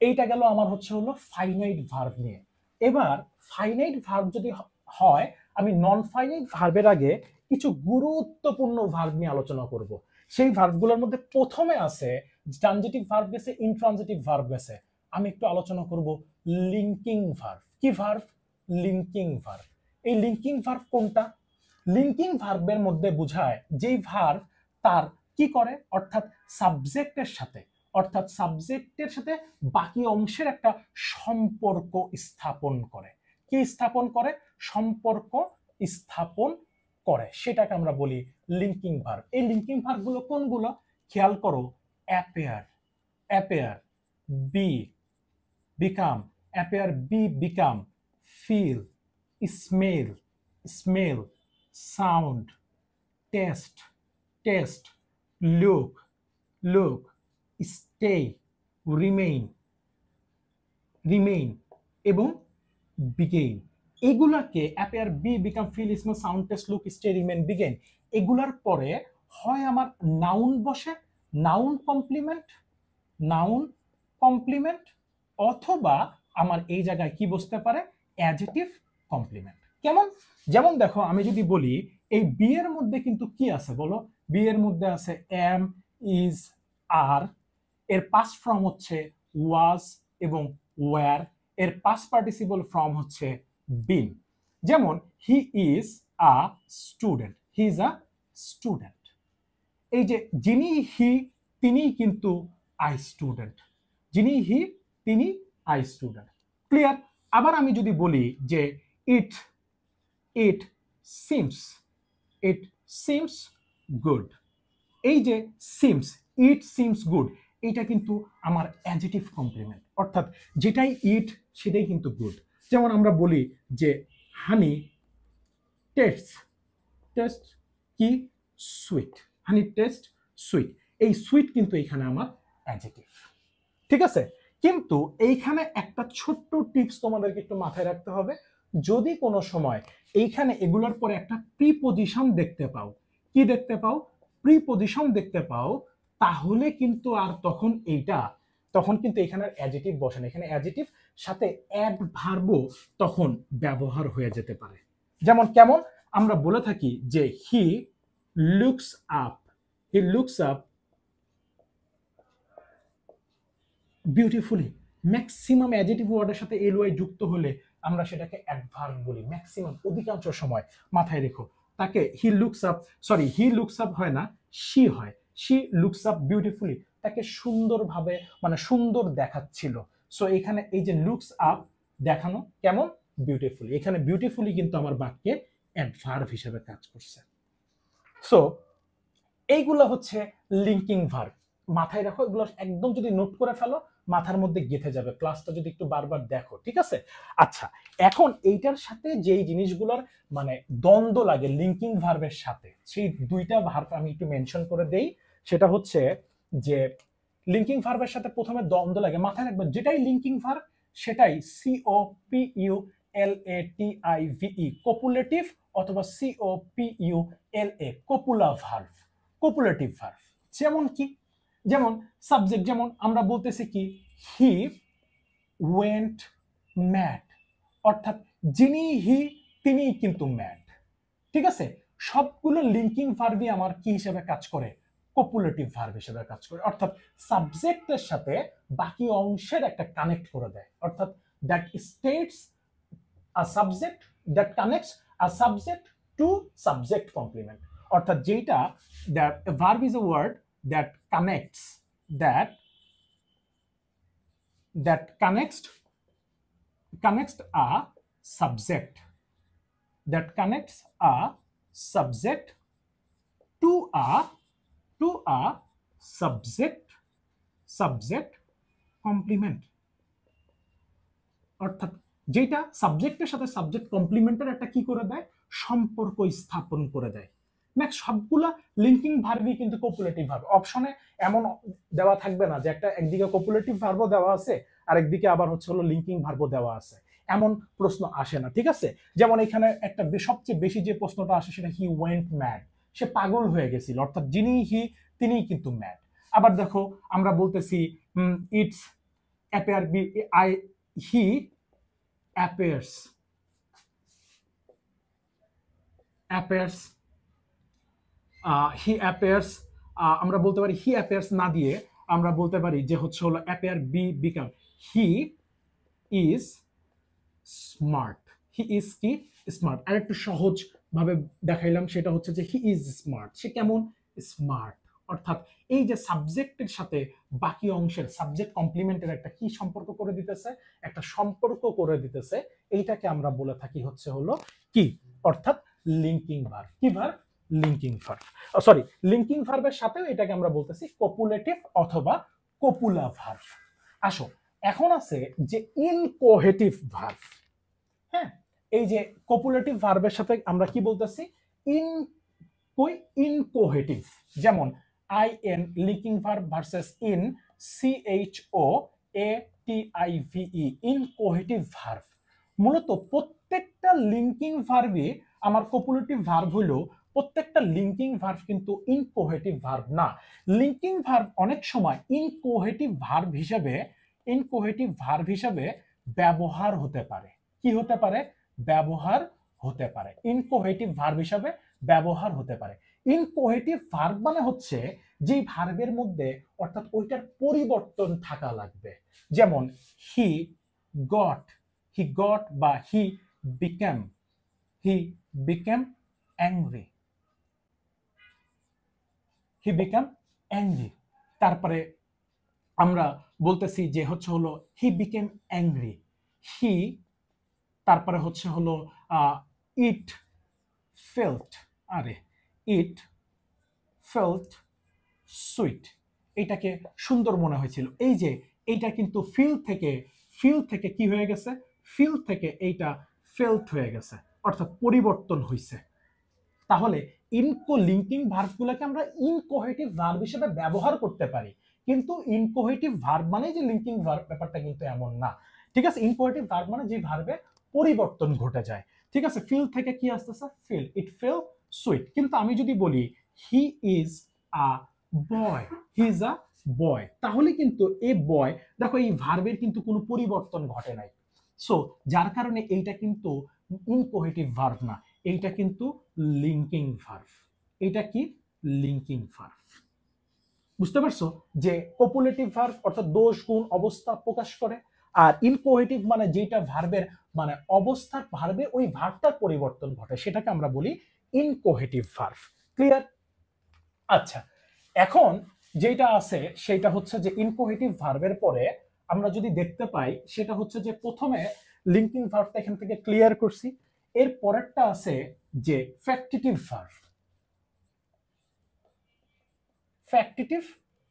এইটা গেল আমার হলো ফাইনাইট ভার্ব নিয়ে। এবার ফাইনাইট ভার্ব যদি হয়, আমি নন ফাইনাইট ভার্বের আগে কিছু গুরুত্বপূর্ণ ভার্ব নিয়ে আলোচনা করব। সেই ভার্বগুলোর মধ্যে প্রথমে আছে ট্রানজিটিভ ভার্ব গেছে, ইনট্রানজিটিভ ভার্ব গেছে। আমি একটু আলোচনা করব লিঙ্কিং ভার্ব। কি ভার্ব? Linking verb. এই লিঙ্কিং ভার্ব কোনটা? লিঙ্কিং ভার্বের মধ্যে বোঝায় যেই ভার্ব তার কি করে, অর্থাৎ সাবজেক্টের সাথে বাকি অংশের একটা সম্পর্ক স্থাপন করে। কি স্থাপন করে? সম্পর্ক স্থাপন করে, সেটাকে আমরা বলি লিঙ্কিং ভার্ব। এই লিঙ্কিং ভার্বগুলো কোনগুলো? খেয়াল করো, appear, appear, be, become, appear, be, become, feel, smell, smell, sound, taste, taste, look, look, stay, remain, remain এবং বিগেইন। এগুলাকে appear, be, become, feel, smell, sound, taste, look, stay, remain, begin, এগুলার পরে হয় আমার নাউন বসে, নাউন কমপ্লিমেন্ট, নাউন কমপ্লিমেন্ট, অথবা আমার এই জায়গায় কি বসতে পারে? Adjective complement. কেমন? যেমন দেখো, আমি যদি বলি এই বি এর মধ্যে কিন্তু কি আছে বলো? বি এর মধ্যে আছে এম, ইজ, আর, এর পাস্ট ফর্ম হচ্ছে ওয়াজ এবং ওয়্যার, এর পাস্ট পার্টিসিপল ফর্ম হচ্ছে বিন। যেমন he is a student, he is a student. এই যে যিনি হি, তিনি কিন্তু আই স্টুডেন্ট, যিনি হি, তিনি আই স্টুডেন্ট। ক্লিয়ার? আবার আমি যদি বলি যে it, it seems, it seems good. এই যে সিমস, ইট সিমস গুড, এটা কিন্তু আমার অ্যাডজেক্টিভ কমপ্লিমেন্ট, অর্থাৎ যেটাই ইট সেটাই কিন্তু গুড। যেমন আমরা বলি যে হানি টেস্ট, টেস্ট কি? Sweet, honey taste sweet. এই সুইট কিন্তু এখানে আমার অ্যাডজেক্টিভ, ঠিক আছে? কিন্তু এইখানে একটা ছোট্ট টিপস তোমাদেরকে একটু মাথায় রাখতে হবে। যদি কোনো সময় এইখানে এগুলোর পরে একটা প্রিপজিশন দেখতে পাও, কি দেখতে পাও? প্রিপজিশন দেখতে পাও, তাহলে কিন্তু আর তখন কিন্তু এখানে অ্যাডজেক্টিভ বসে না, এখানে অ্যাডজেক্টিভ সাথে অ্যাডভার্বও তখন ব্যবহার হয়ে যেতে পারে। যেমন কেমন? আমরা বলে থাকি যে he looks up, he looks up beautifully. Maximum adjective ওয়ার্ডের সাথে এলওয়াই যুক্ত হলে আমরা সেটাকে অ্যাডভার্ব বলি, ম্যাক্সিমাম, অধিকাংশ সময়। মাথায় রেখো, তাকে he looks up, sorry he looks up হয় না, শি হয়, শি লুকস আপ বিউটিফুলি, তাকে সুন্দরভাবে মানে সুন্দর দেখাচ্ছিল। সো এখানে এই যে লুকস আপ দেখানো কেমন? বিউটিফুলি। এখানে বিউটিফুলি কিন্তু আমার বাক্যে অ্যাডভার্ব হিসেবে কাজ করছে। সো এইগুলো হচ্ছে লিঙ্কিং ভার্ব। মাথায় রাখো, এগুলো একদম যদি নোট করে ফেলো মাথার মধ্যে গেঁথে যাবে, ক্লাসটা যদি একটু বারবার দেখো, ঠিক আছে? আচ্ছা, এখন এইটার সাথে যেই জিনিসগুলোর মানে দ্বন্দ্ব লাগে লিঙ্কিং ভার্বের সাথে, সেই দুইটা ভার্ব আমি একটু মেনশন করে দেই। সেটা হচ্ছে যে লিঙ্কিং ভার্বের সাথে প্রথমে দ্বন্দ্ব লাগে, মাথায় রাখবে যেটাই লিঙ্কিং ভার্ব সেটাই COPULATIVE কপুলেটিভ, অথবা COPULA কপুলা ভার্ব, কপুলেটিভ ভার্ব। যেমন কি? যেমন সাবজেক্ট, যেমন আমরা বলতেছি কি হি ওয়েন্ট ম্যাড, অর্থাৎ যিনি হি, তিনি কিন্তু ম্যাড, ঠিক আছে? সবগুলো লিঙ্কিং ভার্বই আমার কি হিসেবে কাজ করে? কপুলেটিভ ভার্ব হিসেবে কাজ করে, অর্থাৎ সাবজেক্টের সাথে বাকি অংশের একটা কানেক্ট করে দেয়, অর্থাৎ that states a subject, that connects a subject to subject complement, অর্থাৎ যেটা that verb is a word that connects a subject, that connects a subject to a subject complement, অর্থাৎ যেটা সাবজেক্টের সাথে সাবজেক্ট কমপ্লিমেন্টের একটা কি করে দেয়, সম্পর্ক স্থাপন করে দেয়। নেক্সট, সবগুলা লিঙ্কিং ভার্বই কিন্তু কপুলেটিভ ভার্ব। অপশনে এমন দেওয়া থাকবে না যে একটা একদিকে কপুলেটিভ ভার্বও দেওয়া আছে আর একদিকে আবার হচ্ছে হলো লিঙ্কিং ভার্বও দেওয়া আছে, এমন প্রশ্ন আসে না, ঠিক আছে। যেমন এখানে একটা সবচেয়ে বেশি যে প্রশ্নটা আসে সেটা হি ওয়েন্ট ম্যাড, সে পাগল হয়ে গেছিল, অর্থাৎ যিনি হি তিনিই কিন্তু ম্যাড। আবার দেখো আমরা বলতেছি it's appear be I he appears appears he appears, আমরা বলতে পারি হি অ্যাপিয়ার্স না দিয়ে আমরা বলতে পারি যে হচ্ছে হলো appear be become he is smart. He is কি স্মার্ট। আর একটু সহজ ভাবে দেখাইলাম, সেটা হচ্ছে যে হি ইজ স্মার্ট, সে কেমন স্মার্ট। অর্থাৎ এই যে সাবজেক্টের সাথে বাকি অংশের সাবজেক্ট কমপ্লিমেন্টের একটা কি সম্পর্ক করে দিতেছে, একটা সম্পর্ক করে দিতেছে, এইটাকে আমরা বলে থাকি হচ্ছে হলো কি, অর্থাৎ লিঙ্কিং ভার্ব। কি verb? Linking verb. Sorry, linking ভার্বের সাথেও এটাকে আমরা বলতেছি কপুলেটিভ অথবা কপুলা ভার্ব। আসো, এখন আছে যে ইনকোহেটিভ ভার্ব। হ্যাঁ, এই যে কপুলেটিভ ভার্বের সাথে আমরা কি বলতেছি, ইনকোহেটিভ। যেমন I N linking verb versus in CHO ATIVE inchoative verb. মূলত প্রত্যেকটা লিঙ্কিং ভার্বই আমার কপুলেটিভ ভার্ব হইলেও প্রত্যেকটা লিঙ্কিং ভার্ব কিন্তু ইনকোহেটিভ ভার্ব না। লিঙ্কিং ভার্ব অনেক সময় ইনকোহেটিভ ভার্ব হিসাবে ব্যবহার হতে পারে। কি হতে পারে? ব্যবহার হতে পারে। ইনকোহেটিভ ভার্ব হিসাবে ব্যবহার হতে পারে। ইনকোহেটিভ ভার্ব মানে হচ্ছে যে ভার্বের মধ্যে অর্থাৎ ওইটার পরিবর্তন থাকা লাগবে। যেমন হি গট বা he became angry, he became angry. তারপরে আমরা বলতেছি যে হচ্ছে হলো হি বিকেম অ্যাংরি, হি, তারপরে হচ্ছে হলো ইট ফেল্ট সুইট, এটাকে সুন্দর মনে হয়েছিল। এই যে এইটা কিন্তু ফিল থেকে কি হয়ে গেছে, ফিল থেকে এইটা ফেল্ট হয়ে গেছে, অর্থাৎ পরিবর্তন হয়েছে। তাহলে লিঙ্কিং ভার্বগুলোকে আমরা ইনকোহেটিভ ভার্ব হিসেবে ব্যবহার করতে পারি, কিন্তু ইনকোহেটিভ ভার্ব মানে যে লিঙ্কিং ভার্ব ব্যাপারটা কিন্তু এমন না, ঠিক আছে। ইনকোহেটিভ ভার্ব মানে যে ভার্বে পরিবর্তন ঘটে যায়, ঠিক আছে। ফিল থেকে কি আসতেছে, ফিল, ইট ফেল সুইট। কিন্তু আমি যদি বলি হি ইজ আ বয়, তাহলে কিন্তু এই বয়, দেখো এই ভার্বের কিন্তু কোনো পরিবর্তন ঘটে নাই। সো যার কারণে এইটা কিন্তু ইনকোহেটিভ ভার্ব না, এইটা কিন্তু লিঙ্কিং ভার্ব। এটা কি? Linking verb. বুঝতে পারছো যে কপুলেটিভ ভার্ব অর্থাৎ দোষ, গুণ, অবস্থা প্রকাশ করে, আর ইনকোহেটিভ মানে যেটা ভার্বের মানে অবস্থার ভার্বে ওই ভার্বটার পরিবর্তন ঘটে, সেটাকে আমরা বলি ইনকোহেটিভ ভার্ব। ক্লিয়ার? আচ্ছা, এখন যেটা আছে সেটা হচ্ছে যে ইনকোহেটিভ ভার্বের পরে আমরা যদি দেখতে পাই সেটা হচ্ছে যে প্রথমে লিঙ্কিং ভার্বটা এখান থেকে ক্লিয়ার করছি, এর পরেরটা আছে যে ফ্যাক্টিটিভ ভার্ব। ফ্যাক্টিটিভ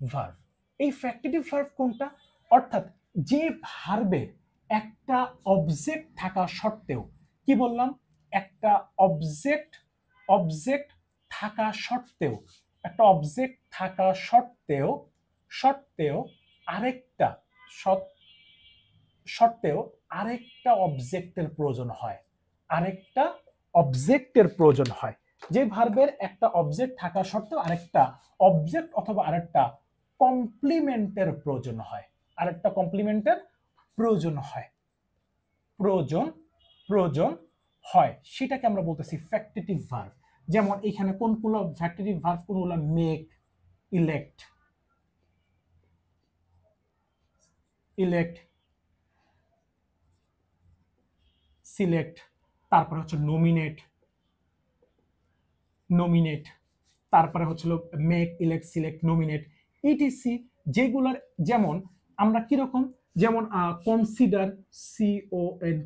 ভার্ব, এই ফ্যাক্টিটিভ ভার্ব কোনটা? অর্থাৎ যে ভার্বে একটা অবজেক্ট থাকা সত্ত্বেও, কি বললাম, একটা অবজেক্ট থাকা সত্ত্বেও, একটা অবজেক্ট থাকা সত্ত্বেও আরেকটা অবজেক্টের প্রয়োজন হয়, যে ভার্বের একটা অবজেক্ট থাকা সত্ত্বেও আরেকটা অবজেক্ট অথবা আরেকটা কমপ্লিমেন্টের প্রয়োজন হয়, সেটাকে আমরা বলতেছি ফ্যাক্টিটিভ ভার্ব। যেমন এখানে কোনগুলো ফ্যাক্টিটিভ ভার্ব, কোনগুলো মেক, ইলেক্ট, সিলেক্ট, তারপরে হচ্ছে নমিনেট, তারপরে হচ্ছিল make, elect, select, nominate, etc, যেগুলার যেমন আমরা কিরকম, যেমন কনসিডার,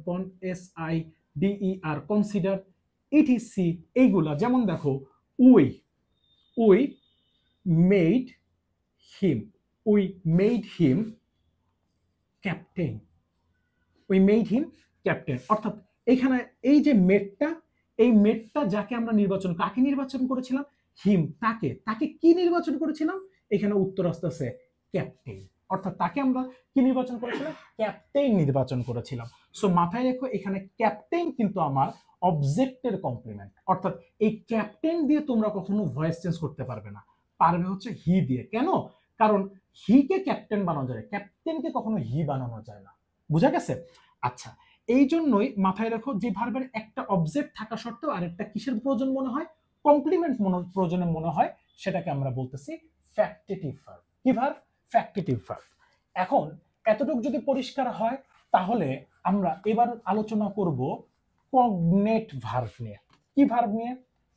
CONSIDER, কনসিডার, ইটিসি, এইগুলা। যেমন দেখো we made him captain, captain. অর্থাৎ এইখানে এই যে মেটটা, এই মেটটা যাকে আমরা নির্বাচন, কাকে নির্বাচন করেছিলাম? হিম, তাকে। তাকে কি নির্বাচন করেছিলাম? এখানে উত্তর আসতেছে ক্যাপ্টেন। অর্থাৎ তাকে আমরা কি নির্বাচন করেছিলাম? ক্যাপ্টেন নির্বাচন করেছিলাম। সো মাথায় রেখো, এখানে ক্যাপ্টেন কিন্তু আমার অবজেক্টের কমপ্লিমেন্ট। অর্থাৎ এই ক্যাপ্টেন দিয়ে তোমরা কখনো ভয়েস চেঞ্জ করতে পারবে না, পারবে হচ্ছে হি দিয়ে। কেন? কারণ হি কে ক্যাপ্টেন বানানো যায়, ক্যাপ্টেনকে কখনো হি বানানো যায় না। বুঝা গেছে? আচ্ছা, এই জন্যই মাথায় রাখো, যে ভার্বের একটা অবজেক্ট থাকা সত্ত্বেও আরেকটা কিসের প্রয়োজন মনে হয়? কমপ্লিমেন্ট প্রয়োজনে মনে হয়, সেটাকে আমরা বলতেছি ফ্যাক্টিটিভ ভার্ব। কি ভার্ব? Factitive verb. এখন এতটুকু যদি পরিষ্কার হয়, তাহলে আমরা এবার আলোচনা করব কগনেট ভার্ব নিয়ে। কি ভার্ব নিয়ে?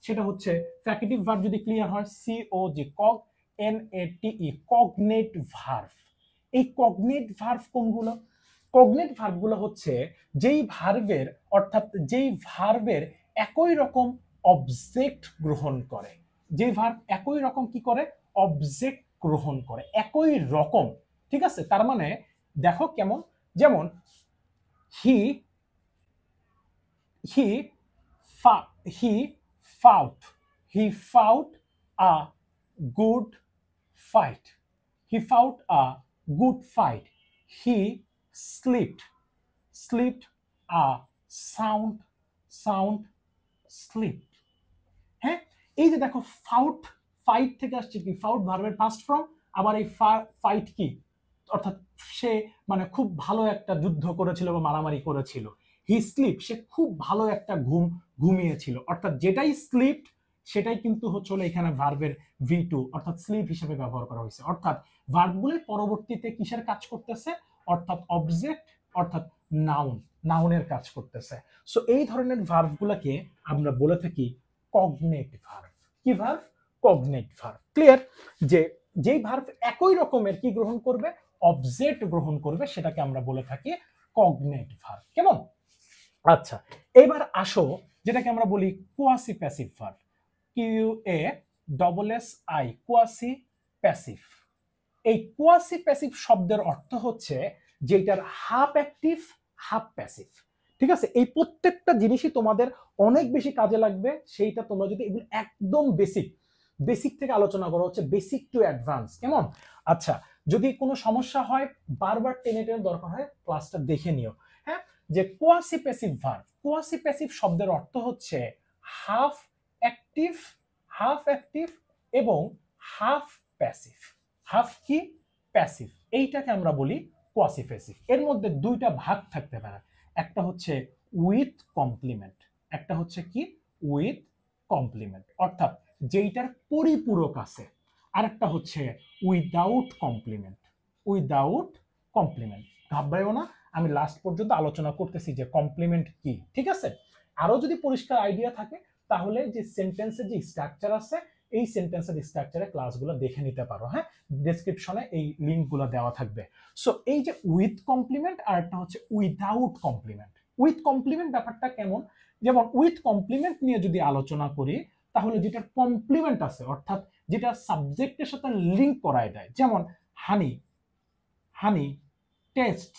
সেটা হচ্ছে ফ্যাক্টিটিভ ভার্ব যদি ক্লিয়ার হয়, C O G, cog, N A T E, cognate verb. এই কগনেট ভার্ব কোনগুলো? কগনেট ভার্বগুলো হচ্ছে যেই ভার্বের, অর্থাৎ যেই ভার্বের একই রকম অবজেক্ট গ্রহণ করে। যে ভার্ব একই রকম কি করে? অবজেক্ট গ্রহণ করে, একই রকম। ঠিক আছে? তার মানে দেখো কেমন, যেমন হি he he fought a good fight. He fought a good fight. He slept a sound sleep. হ্যাঁ, এই যে দেখো, ফাউট, ফাইট থেকে আসছে কি? ফাউট ভার্বের পাস্ট ফর্ম। আবার এই ফাইট কি? অর্থাৎ সে মানে খুব ভালো একটা যুদ্ধ করেছিল বা মারামারি করেছিল। হি স্লিপ, সে খুব ভালো একটা ঘুমিয়েছিল। অর্থাৎ যেটাই স্লিপড সেটাই কিন্তু হচ্ছে এখানে ভার্বের V2 অর্থাৎ স্লিপ হিসেবে ব্যবহার করা হয়েছে। অর্থাৎ ভার্বগুলি পরবর্তীতে কিসের কাজ করতেছে? অর্থাৎ অবজেক্ট, অর্থাৎ নাউনের কাজ করতেছে। সো এই ধরনের ভার্বগুলোকে আমরা বলে থাকি কগনেট ভার্ব। কি ভার্ব? Cognate verb. ক্লিয়ার? যে যেই ভার্ব একই রকমের কি গ্রহণ করবে? অবজেক্ট গ্রহণ করবে, সেটাকে আমরা বলে থাকি কগনেট ভার্ব। কেমন? আচ্ছা, এবার আসো যেটাকে আমরা বলি quasi passive verb. QUASSI, quasi passive. এই কোয়াসি প্যাসিভ শব্দের অর্থ হচ্ছে যেটার হাফ অ্যাক্টিভ হাফ প্যাসিভ। ঠিক আছে? এই প্রত্যেকটা জিনিসই তোমাদের অনেক বেশি কাজে লাগবে, সেইটা তোমরা যদি এগুলো একদম বেসিক থেকে আলোচনা করা হচ্ছে, বেসিক টু অ্যাডভান্স। কেমন? আচ্ছা, যদি কোনো সমস্যা হয়, বারবার টেনে দরকার হয়, ক্লাসটা দেখে নিও। হ্যাঁ, যে quasi passive verb, quasi passive শব্দের অর্থ হচ্ছে হাফ অ্যাক্টিভ এবং হাফ প্যাসিভ। হাফ কি? প্যাসিভ। এইটাকে আমরা বলি কোয়াসি প্যাসিভ। এর মধ্যে দুইটা ভাগ থাকতে পারে, একটা হচ্ছে উইথ কমপ্লিমেন্ট, একটা হচ্ছে কি? উইথ কমপ্লিমেন্ট, অর্থাৎ যেইটার পরিপূরক আছে। আরেকটা হচ্ছে উইদাউট কমপ্লিমেন্ট। উইদাউট কমপ্লিমেন্ট, ঘাবড়াইও না, আমি লাস্ট পর্যন্ত আলোচনা করতেছি যে কমপ্লিমেন্ট কি। ঠিক আছে? আরো যদি পরিষ্কার আইডিয়া থাকে, তাহলে যে সেন্টেন্সের যে স্ট্রাকচার আছে, এই সেন্টেন্সের স্ট্রাকচারে ক্লাসগুলো দেখে নিতে পারো। হ্যাঁ, ডেসক্রিপশনে এই লিঙ্কগুলো দেওয়া থাকবে। সো এই যে উইথ কমপ্লিমেন্ট আর একটা হচ্ছে উইদাউট কমপ্লিমেন্ট। উইথ কমপ্লিমেন্ট ব্যাপারটা কেমন? যেমন উইথ কমপ্লিমেন্ট নিয়ে যদি আলোচনা করি, তাহলে যেটার কমপ্লিমেন্ট আছে, অর্থাৎ যেটা সাবজেক্টের সাথে লিঙ্ক করায় দেয়, যেমন honey taste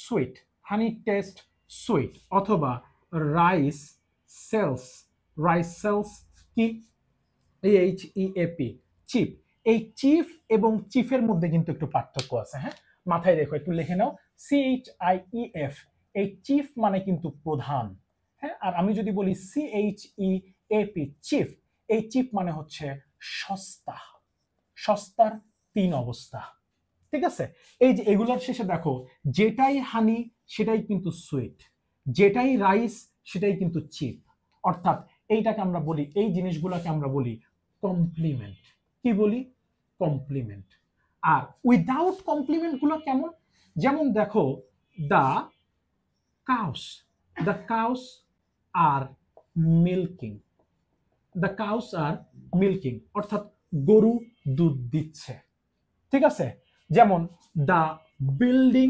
sweet, honey taste sweet. অথবা রাইস সেলস কি? CHEAP, chief. এই চিফ এবং চিফের মধ্যে কিন্তু একটু পার্থক্য আছে। হ্যাঁ, মাথায় রেখো, একটু লিখে নাও। CHIEF, এই চিফ মানে কিন্তু প্রধান। হ্যাঁ, আর আমি যদি বলি CHEAP, চিফ, এই চিফ মানে হচ্ছে সস্তার তিন অবস্থা। ঠিক আছে? এই যে এগুলোর শেষে দেখো, যেটাই হানি সেটাই কিন্তু সুইট, যেটাই রাইস সেটাই কিন্তু চিপ। অর্থাৎ এইটাকে আমরা বলি, এই জিনিসগুলোকে আমরা বলি কমপ্লিমেন্ট। কি বলি? কমপ্লিমেন্ট। আর উইদাউট কমপ্লিমেন্ট গুলো কেমন? যেমন দেখো, the cows R milking. The cows R milking, অর্থাৎ গরু দুধ দিচ্ছে। ঠিক আছে? যেমন দ্য বিল্ডিং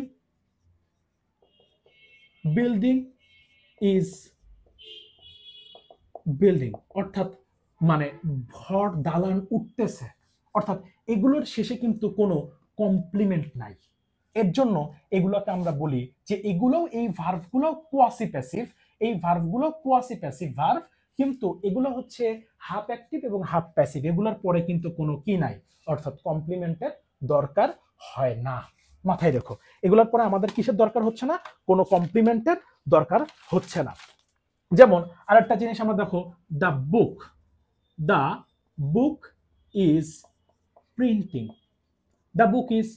ইজ বিল্ডিং, অর্থাৎ মানে ঘর দালান উঠতেছে। অর্থাৎ এগুলোর শেষে কিন্তু কোনো কমপ্লিমেন্ট নাই। এর জন্য এগুলোকে আমরা বলি যে এগুলো এই ভার্বগুলো কোয়াসি প্যাসিভ, এই ভার্বগুলো কোয়াসি প্যাসিভ ভার্ব, কিন্তু এগুলো হচ্ছে হাফ অ্যাক্টিভ এবং হাফ প্যাসিভ, এগুলোর পরে কিন্তু কোনো কি নাই, অর্থাৎ কমপ্লিমেন্টের দরকার হয় না। মাথায় রেখো, এগুলোর পরে আমাদের কিসের দরকার হচ্ছে না, কোনো কমপ্লিমেন্টের দরকার হচ্ছে না। যেমন আরেকটা জিনিস আমরা দেখো, the book, the book is printing, the book is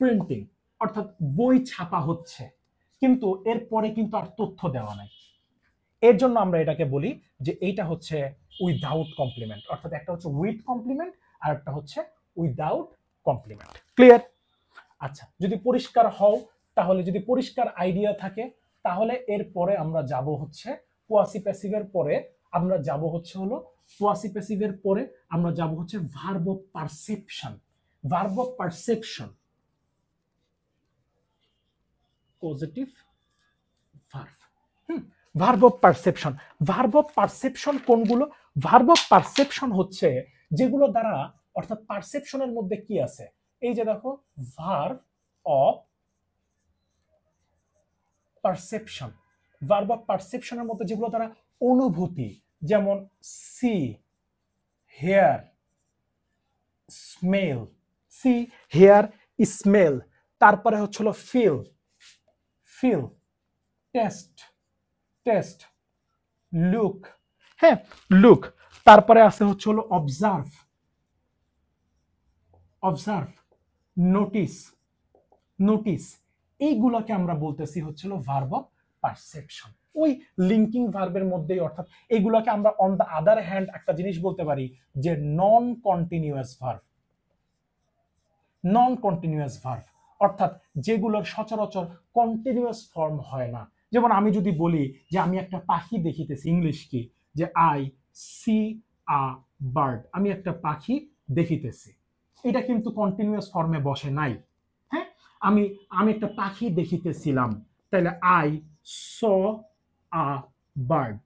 printing, অর্থাৎ বই ছাপা হচ্ছে, কিন্তু এর পরে কিন্তু আর তথ্য দেওয়া নাই। এর জন্য আমরা এটাকে বলি যে এইটা হচ্ছে উইদাউট কমপ্লিমেন্ট, অর্থাৎ একটা হচ্ছে উইথ কমপ্লিমেন্ট আর একটা হচ্ছে উইদাউট কমপ্লিমেন্ট। ক্লিয়ার? আচ্ছা, যদি পরিষ্কার হও, তাহলে যদি পরিষ্কার আইডিয়া থাকে, তাহলে এর পরে আমরা যাব হচ্ছে কোয়াসি প্যাসিভের পরে আমরা যাব হচ্ছে হলো কোয়াসি প্যাসিভের পরে আমরা যাব হচ্ছে verb of perception. Verb of perception, positive verb. Verb of perception, verb of perception কোনগুলো? ভার্ব অফ পারসেপশন হচ্ছে যেগুলো দ্বারা, অর্থাৎ পারসেপশনের মধ্যে কি আছে, এই যে দেখো verb of perception, verb of পারসেপশনের মধ্যে যেগুলো দ্বারা অনুভূতি, যেমন see, hear, smell, see, hear, smell, তারপরে হচ্ছে হলো feel, feel, taste, taste, look, হ্যাঁ লুক, তারপরে আছে হচ্ছে হলো অবজার্ভ, অবজার্ভ, নোটিস, নোটিস, এইগুলোকে আমরা বলতেছি হচ্ছিল ভার্ব অফ পারসেপশন। ওই লিঙ্কিং ভার্বের মধ্যেই, অর্থাৎ এইগুলোকে আমরা অন দ্য আদার হ্যান্ড একটা জিনিস বলতে পারি যে নন কন্টিনিউয়াস ভার্ব, নন কন্টিনিউয়াস ভার্ব, অর্থাৎ যেগুলোর সচরাচর কন্টিনিউয়াস ফর্ম হয় না। যেমন আমি যদি বলি যে আমি একটা পাখি দেখিতেছি, ইংলিশ কি, যে আই সি আ বার্ড, আমি একটা পাখি দেখিতেছি, এটা কিন্তু কন্টিনিউয়াস ফর্মে বসে নাই। হ্যাঁ, আমি আমি একটা পাখি দেখিতেছিলাম, তাহলে আই স আ বার্ড,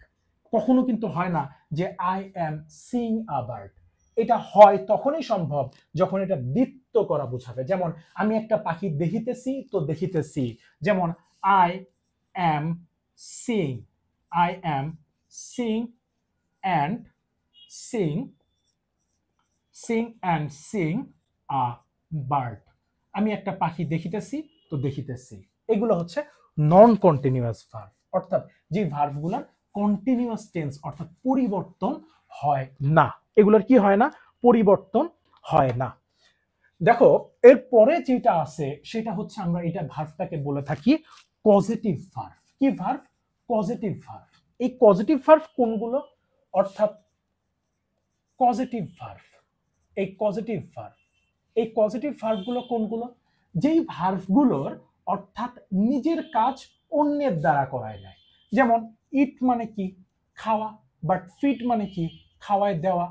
কখনো কিন্তু হয় না যে I am Singh a bird. এটা হয় তখনই সম্ভব যখন এটা দ্বিত্ব করা বোঝাবে। যেমন আমি একটা পাখি দেখিতেছি, তো দেখিতেছি, যেমন I am Singh, I am Singh and sing, Singh and sing a bird, আমি একটা পাখি দেখিতেছি তো দেখিতেছি। এগুলো হচ্ছে নন কন্টিনিউয়াস ভার্ব, অর্থাৎ যে ভার্বগুলোর কন্টিনিউয়াস টেন্স অর্থাৎ পরিবর্তন হয় না, এগুলোর কি হয় না, পরিবর্তন হয় না। দেখো এরপরে যেটা আছে সেটা হচ্ছে আমরা এটা ভার্বটাকে বলে থাকি পজিটিভ ভার্ব। কি ভার্ব? Positive verb. এই পজিটিভ ভার্ব কোনগুলো? অর্থাৎ পজিটিভ ভার্ব, এই পজিটিভ ভার্ব, এই পজিটিভ ভার্বগুলো কোনগুলো? যেই ভার্বগুলোর অর্থাৎ নিজের কাজ অন্যের দ্বারা করায় যায়। যেমন ইট মানে কি, খাওয়া, বাট ফিট মানে কি, খাওয়ায় দেওয়া।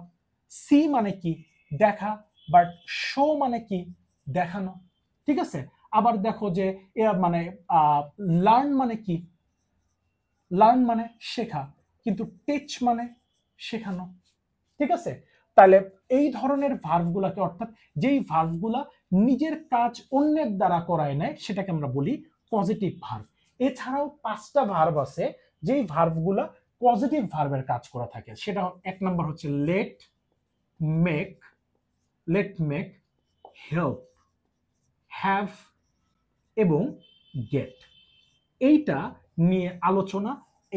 সি মানে কি, দেখা, বাট শো মানে কি, দেখানো। ঠিক আছে? আবার দেখো যে মানে লার্ন মানে কি, লার্ন মানে শেখা, কিন্তু টিচ মানে শেখানো। ঠিক আছে? তাহলে এই ধরনের ভার্বগুলোকে, অর্থাৎ যেই ভার্বগুলা নিজের কাজ অন্যের দ্বারা করায় নেয়, সেটাকে আমরা বলি পজিটিভ ভার্ব। এছাড়াও 5টা ভার্ব আছে যেই ভার্বগুলা পজিটিভ ভার্বের কাজ করে থাকে। সেটা এক নম্বর হচ্ছে let, make, let make, help, have এবং গেট। এইটা নিয়ে আলোচনা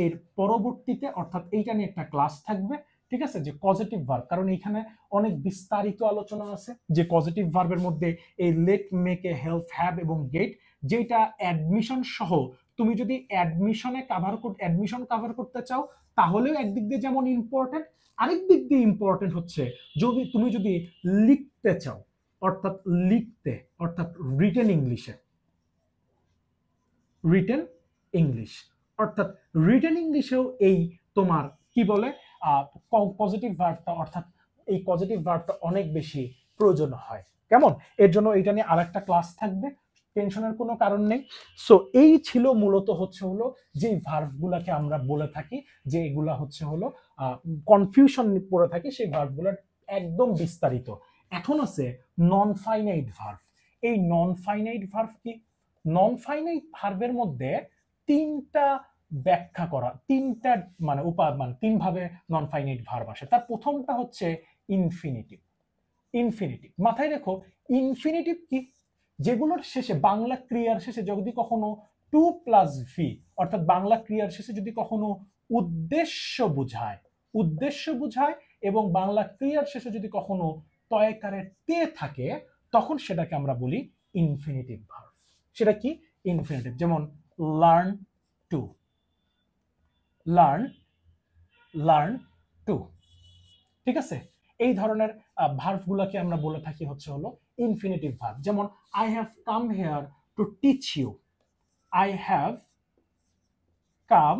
এর পরবর্তীতে, অর্থাৎ এইটা নিয়ে একটা ক্লাস থাকবে। ঠিক আছে? যে পজিটিভ ভার্ব, কারণ এখানে অনেক বিস্তারিত আলোচনা আছে যে পজিটিভ ভার্বের মধ্যে এই লেট, মেকে, হেল্প, হ্যাভ এবং গেট, যেটা অ্যাডমিশন সহ তুমি যদি অ্যাডমিশন কভার করতে চাও, তাহলেও একদিক দিয়ে যেমন ইম্পর্টেন্ট, আরেক দিক দিয়ে ইম্পর্টেন্ট হচ্ছে যদি তুমি যদি লিখতে চাও, অর্থাৎ লিখতে, অর্থাৎ রিটেন ইংলিশে, রিটেন ইংলিশ, অর্থাৎ রিটেন ইংলিশেও এই তোমার কি বলে পজিটিভ ভার্বটা, অর্থাৎ এই পজিটিভ ভার্বটা অনেক বেশি প্রয়োজন হয়। কেমন? এর জন্য এটা নিয়ে আরেকটা ক্লাস থাকবে, টেনশনের কোনো কারণ নেই। সো এই ছিল মূলত হচ্ছে হলো যে ভার্বগুলোকে আমরা বলে থাকি যে এগুলা হচ্ছে হলো কনফিউশন পড়ে থাকে, সেই ভার্বগুলোর একদম বিস্তারিত। এখন আছে নন ফাইনাইট ভার্ব। এই নন ফাইনাইট ভার্ব কি? নন ফাইনাইট ভার্বের মধ্যে তিনটা ব্যাখ্যা করা, তিনটা মানে মানে তিন ভাবে নন ফাইনাইট ভার্ব আসে। তার প্রথমটা হচ্ছে ইনফিনিটিভ। ইনফিনিটিভ মাথায় রেখো, ইনফিনিটিভ কি, যেগুলোর শেষে বাংলা ক্রিয়ার শেষে যদি কখনো টু প্লাস ভি অর্থাৎ বাংলা ক্রিয়ার শেষে যদি কখনো উদ্দেশ্য বুঝায়, উদ্দেশ্য বুঝায় এবং বাংলা ক্রিয়ার শেষে যদি কখনো তয়কারের তে থাকে, তখন সেটাকে আমরা বলি ইনফিনিটিভ ভার্ব। সেটা কি? ইনফিনিটিভ। যেমন learn to, learn, learn to, ঠিক আছে? এই ধরনের ভার্বগুলোকে আমরা বলে থাকি হচ্ছে হলো ইনফিনিটিভ ভার্ব। যেমন I have come here to teach you, I have come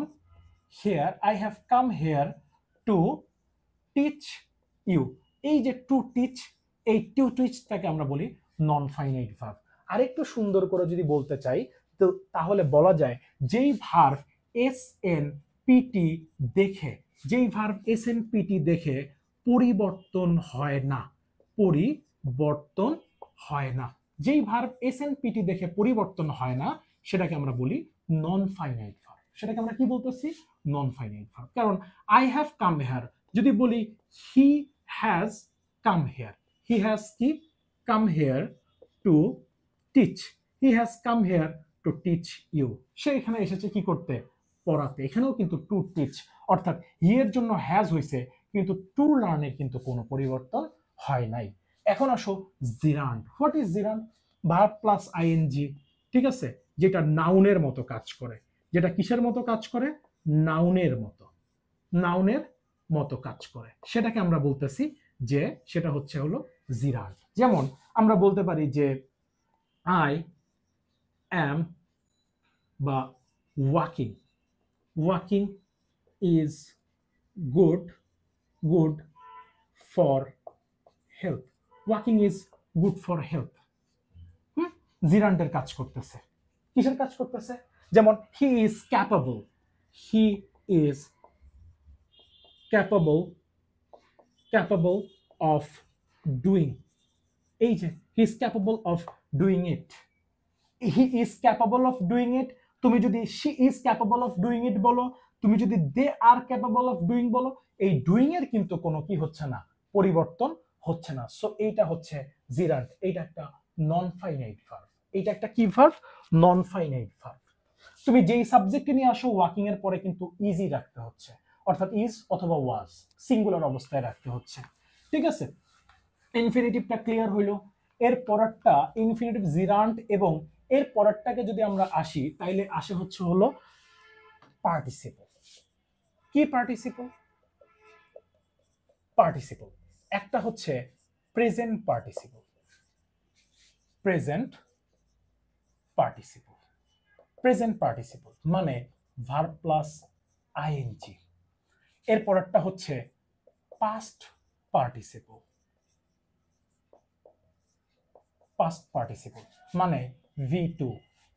here, I have come here to teach you. এই যে টু টিচ, এই টু টিচটাকে আমরা বলি নন ফাইনাইট ভার্ব। আরেকটু সুন্দর করে যদি বলতে চাই তো তাহলে বলা যায় যেই ভার্ব এস এন পিটি দেখে, যেই ভার্ব এস এন পিটি দেখে পরিবর্তন হয় না, পরিবর্তন হয় না, যেই ভার্ব এস এন পিটি দেখে পরিবর্তন হয় না, সেটাকে আমরা বলি নন ফাইনাইট ভার্ব। সেটাকে আমরা কি বলতেছি? Non finite verb. কারণ আই হ্যাভ কাম হেয়ার, যদি বলি he has come here, he has কি? Come here to teach, he has come here to teach you. সে এখানে এসেছে কি করতে? পড়াতে। এখানেও কিন্তু টু টিচ অর্থাৎ হি এর জন্য হ্যাজ হয়েছে, কিন্তু টু লার্নের কিন্তু কোনো পরিবর্তন হয় নাই। এখন আসো gerund. What is gerund? Verb plus ING, ঠিক আছে, যেটা নাউনের মতো কাজ করে। যেটা কিসের মতো কাজ করে? নাউনের মতো, নাউনের মতো কাজ করে। সেটাকে আমরা বলতেছি যে সেটা হচ্ছে হলো জিরান্ড। যেমন আমরা বলতে পারি যে আই অ্যাম বা walking, walking is good, good for health, walking is good for health. জিরান্ডের কাজ করতেছে। কিসের কাজ করতেছে? যেমন he is capable, he is capable, capable of doing, এই যে he is capable of doing it, he is capable of doing it. তুমি যদি she is capable of doing it বলো, তুমি যদি they are capable of doing বলো, এই ডুইং এর কিন্তু কোনো কি হচ্ছে না, পরিবর্তন হচ্ছে না। সো এইটা হচ্ছে জিরান্ড। এইটা একটা নন ফাইনাইট ভার্ব। এইটা একটা কি ভার্ব? নন ফাইনাইট ভার্ব। তুমি যেই সাবজেক্ট নিয়ে আসো ওয়াকিং এর পরে কিন্তু ইজি রাখতে হচ্ছে, অর্থাৎ ইজ অথবা ওয়াজ সিঙ্গুলার অবস্থায় রাখতে হচ্ছে, ঠিক আছে? ইনফিনিটিভটা ক্লিয়ার হইলো। এর পরেরটা ইনফিনিটিভ জিরান্ড, এবং এর পরেরটাকে যদি আমরা আসি তাইলে আসে হচ্ছে হলো পার্টিসিপল। কি পার্টিসিপল? পার্টিসিপল একটা হচ্ছে present participle, present participle, present participle মানে ভার্ব প্লাস আইএনজি। এর পরেরটা হচ্ছে পাস্ট পার্টিসিপল, পাস্ট পার্টিসিপল মানে V2।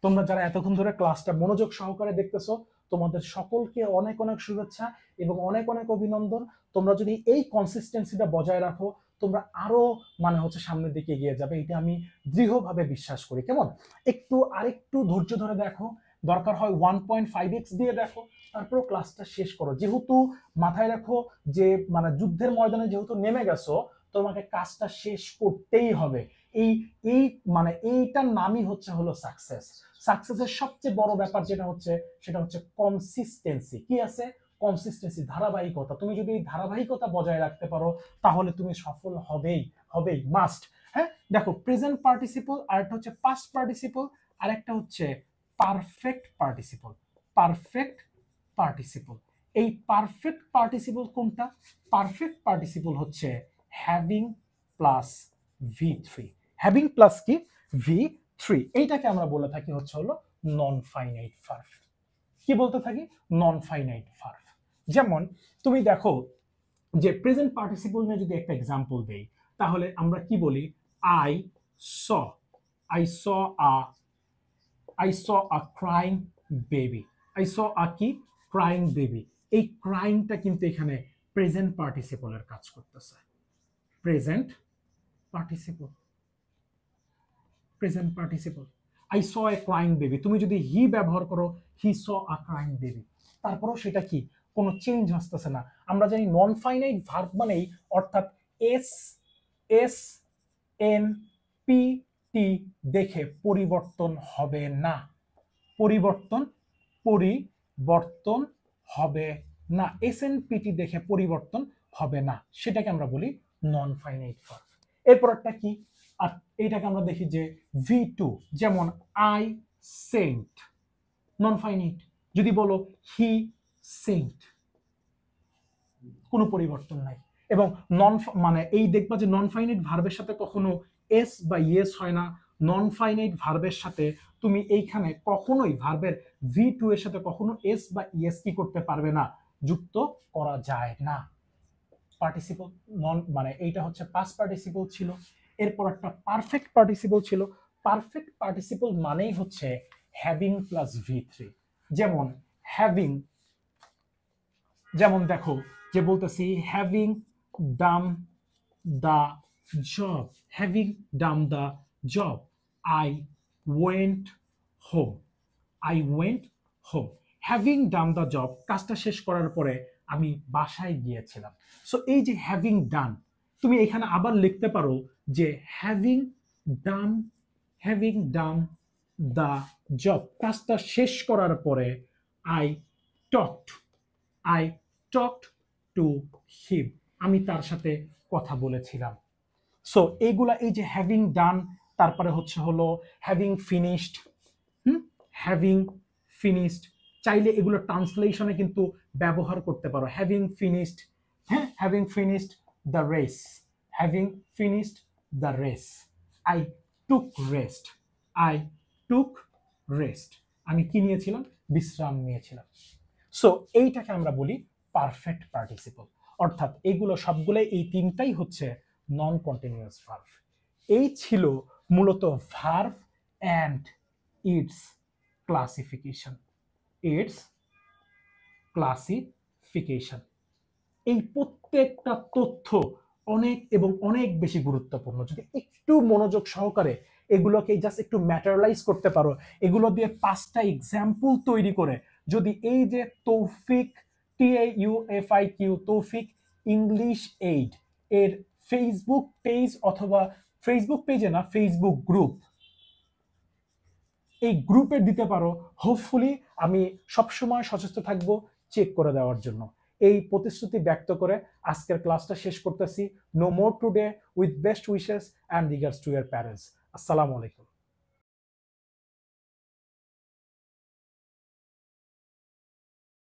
তোমরা যারা এতক্ষণ ধরে ক্লাসটা মনোযোগ সহকারে দেখতেছো, তোমাদের সকলকে অনেক অনেক শুভেচ্ছা এবং অনেক অনেক অভিনন্দন। তোমরা যদি এই কনসিস্টেন্সিটা বজায় রাখো, তোমরা আরো মানে হচ্ছে সামনের দিকে এগিয়ে যাবে, এটা আমি দৃঢ়ভাবে বিশ্বাস করি। কেমন? একটু আরেকটু ধৈর্য ধরে দেখো, দরকার হয় 1.5x দিয়ে দেখো, তারপর ক্লাসটা শেষ করো। যেহেতু মাথায় রাখো যে মানে যুদ্ধের ময়দানে যেহেতু নেমে গেছো, তোমাকে কাজটা শেষ করতেই হবে। এই এই মানে এইটার নামই হচ্ছে হলো সাকসেস। সাকসেসের সবচেয়ে বড় ব্যাপার যেটা হচ্ছে সেটা হচ্ছে কনসিস্টেন্সি। কি আছে? কনসিস্টেন্সি, ধারাবাহিকতা। তুমি যদি এই ধারাবাহিকতা বজায় রাখতে পারো তাহলে তুমি সফল হবেই, হবেই, মাস্ট। হ্যাঁ, দেখো প্রেজেন্ট পার্টিসিপল, আর একটা হচ্ছে পাস্ট পার্টিসিপল, আর একটা হচ্ছে পারফেক্ট পার্টিসিপল। পারফেক্ট পার্টিসিপল, এই পারফেক্ট পার্টিসিপল কোনটা? পারফেক্ট পার্টিসিপল হচ্ছে having plus V3। Having plus কি? V3। এইটাকে আমরা বলে থাকি হচ্ছে হলো নন ফাইনাইট ভার্ব। কি বলতে থাকি? নন ফাইনাইট ভার্ব। যেমন তুমি দেখো যে প্রেজেন্ট পার্টিসিপল নিয়ে যদি একটা এক্সাম্পল দেই তাহলে আমরা কি বলি? I saw, I saw a, I saw a crying baby, I saw a কি? Crying baby. এই ক্রাইংটা কিন্তু এখানে প্রেজেন্ট পার্টিসিপলের কাজ করতেছে। Present participle, present participle. I saw a crying baby, তুমি যদি হি ব্যবহার করো হি স আ ক্রাইং বেবি, তারপরেও সেটা কি কোনো চেঞ্জ আসতেছে না। আমরা জানি নন ফাইনাইট ভার্ব মানেই অর্থাৎ এস এস এন পি টি দেখে পরিবর্তন হবে না, পরিবর্তন হবে না, এস এন পি টি দেখে পরিবর্তন হবে না, সেটাকে আমরা বলি নন ফাইনাইট ভার্ব। এরপরটা কি, আর এইটাকে আমরা দেখি যে ভি টু, যেমন আই সেন্ট, নন ফাইনাইট। যদি বলো হি সেন্ট, কোনো পরিবর্তন নাই। এবং নন মানে এই দেখবা যে নন ফাইনাইট ভার্বের সাথে কখনো এস বা ইয়েস হয় না। নন ফাইনাইট ভার্বের সাথে তুমি এইখানে কখনোই ভার্বের ভি টু এর সাথে কখনো এস বা ইয়েস কি করতে পারবে না, যুক্ত করা যায় না। পার্টিসিপল নন মানে এইটা হচ্ছে পাস্ট পার্টিসিপল ছিল। এরপর একটা পারফেক্ট পার্টিসিপল ছিল। পারফেক্ট পার্টিসিপল মানেই হচ্ছে হ্যাভিং প্লাস ভি থ্রি। যেমন হ্যাভিং, যেমন দেখো যে বলতেছি having done the job, having done the job, I went home, I went home. Having done the job, কাজটা শেষ করার পরে আমি বাসায় গিয়েছিলাম। সো এই যে হ্যাভিং ডান, তুমি এখানে আবার লিখতে পারো যে হ্যাভিং ডান দ্য জব, কাজটা শেষ করার পরে আই টকড টু হিম, আমি তার সাথে কথা বলেছিলাম। সো এইগুলা এই যে হ্যাভিং ডান, তারপরে হচ্ছে হলো হ্যাভিং ফিনিশড, হ্যাভিং ফিনিশড, চাইলে এগুলো ট্রান্সলেশনে কিন্তু ব্যবহার করতে পারো। হ্যাভিং ফিনিশড, হ্যাঁ, having finished the race, having finished the race, I took rest, I took rest, আমি কি নিয়েছিলাম, বিশ্রাম নিয়েছিলাম। সো এইটাকে আমরা বলি পারফেক্ট পার্টিসিপল। অর্থাৎ এইগুলো সবগুলোই, এই তিনটাই হচ্ছে নন কন্টিনিউয়াস ভার্ব। এই ছিল মূলত verb and it's classification, it's classification. এই প্রত্যেকটা তথ্য অনেক এবং অনেক বেশি গুরুত্বপূর্ণ। যদি একটু মনোযোগ সহকারে এগুলোকে জাস্ট একটু ম্যাটারালাইজ করতে পারো, এগুলো দিয়ে 5টা এক্সাম্পল তৈরি করে যদি এই যে তৌফিক, TAUFIQ, তৌফিক ইংলিশ এইড এর ফেসবুক পেজ, অথবা ফেসবুক পেজে না, ফেসবুক গ্রুপ, এই গ্রুপে দিতে পারো, হোপফুলি আমি সবসময় সচেষ্ট থাকবো চেক করে দেওয়ার জন্য। এই প্রতিশ্রুতি ব্যক্ত করে আজকের ক্লাসটা শেষ করতেছি। No more today, with best wishes and regards to your parents. আসসালামু আলাইকুম।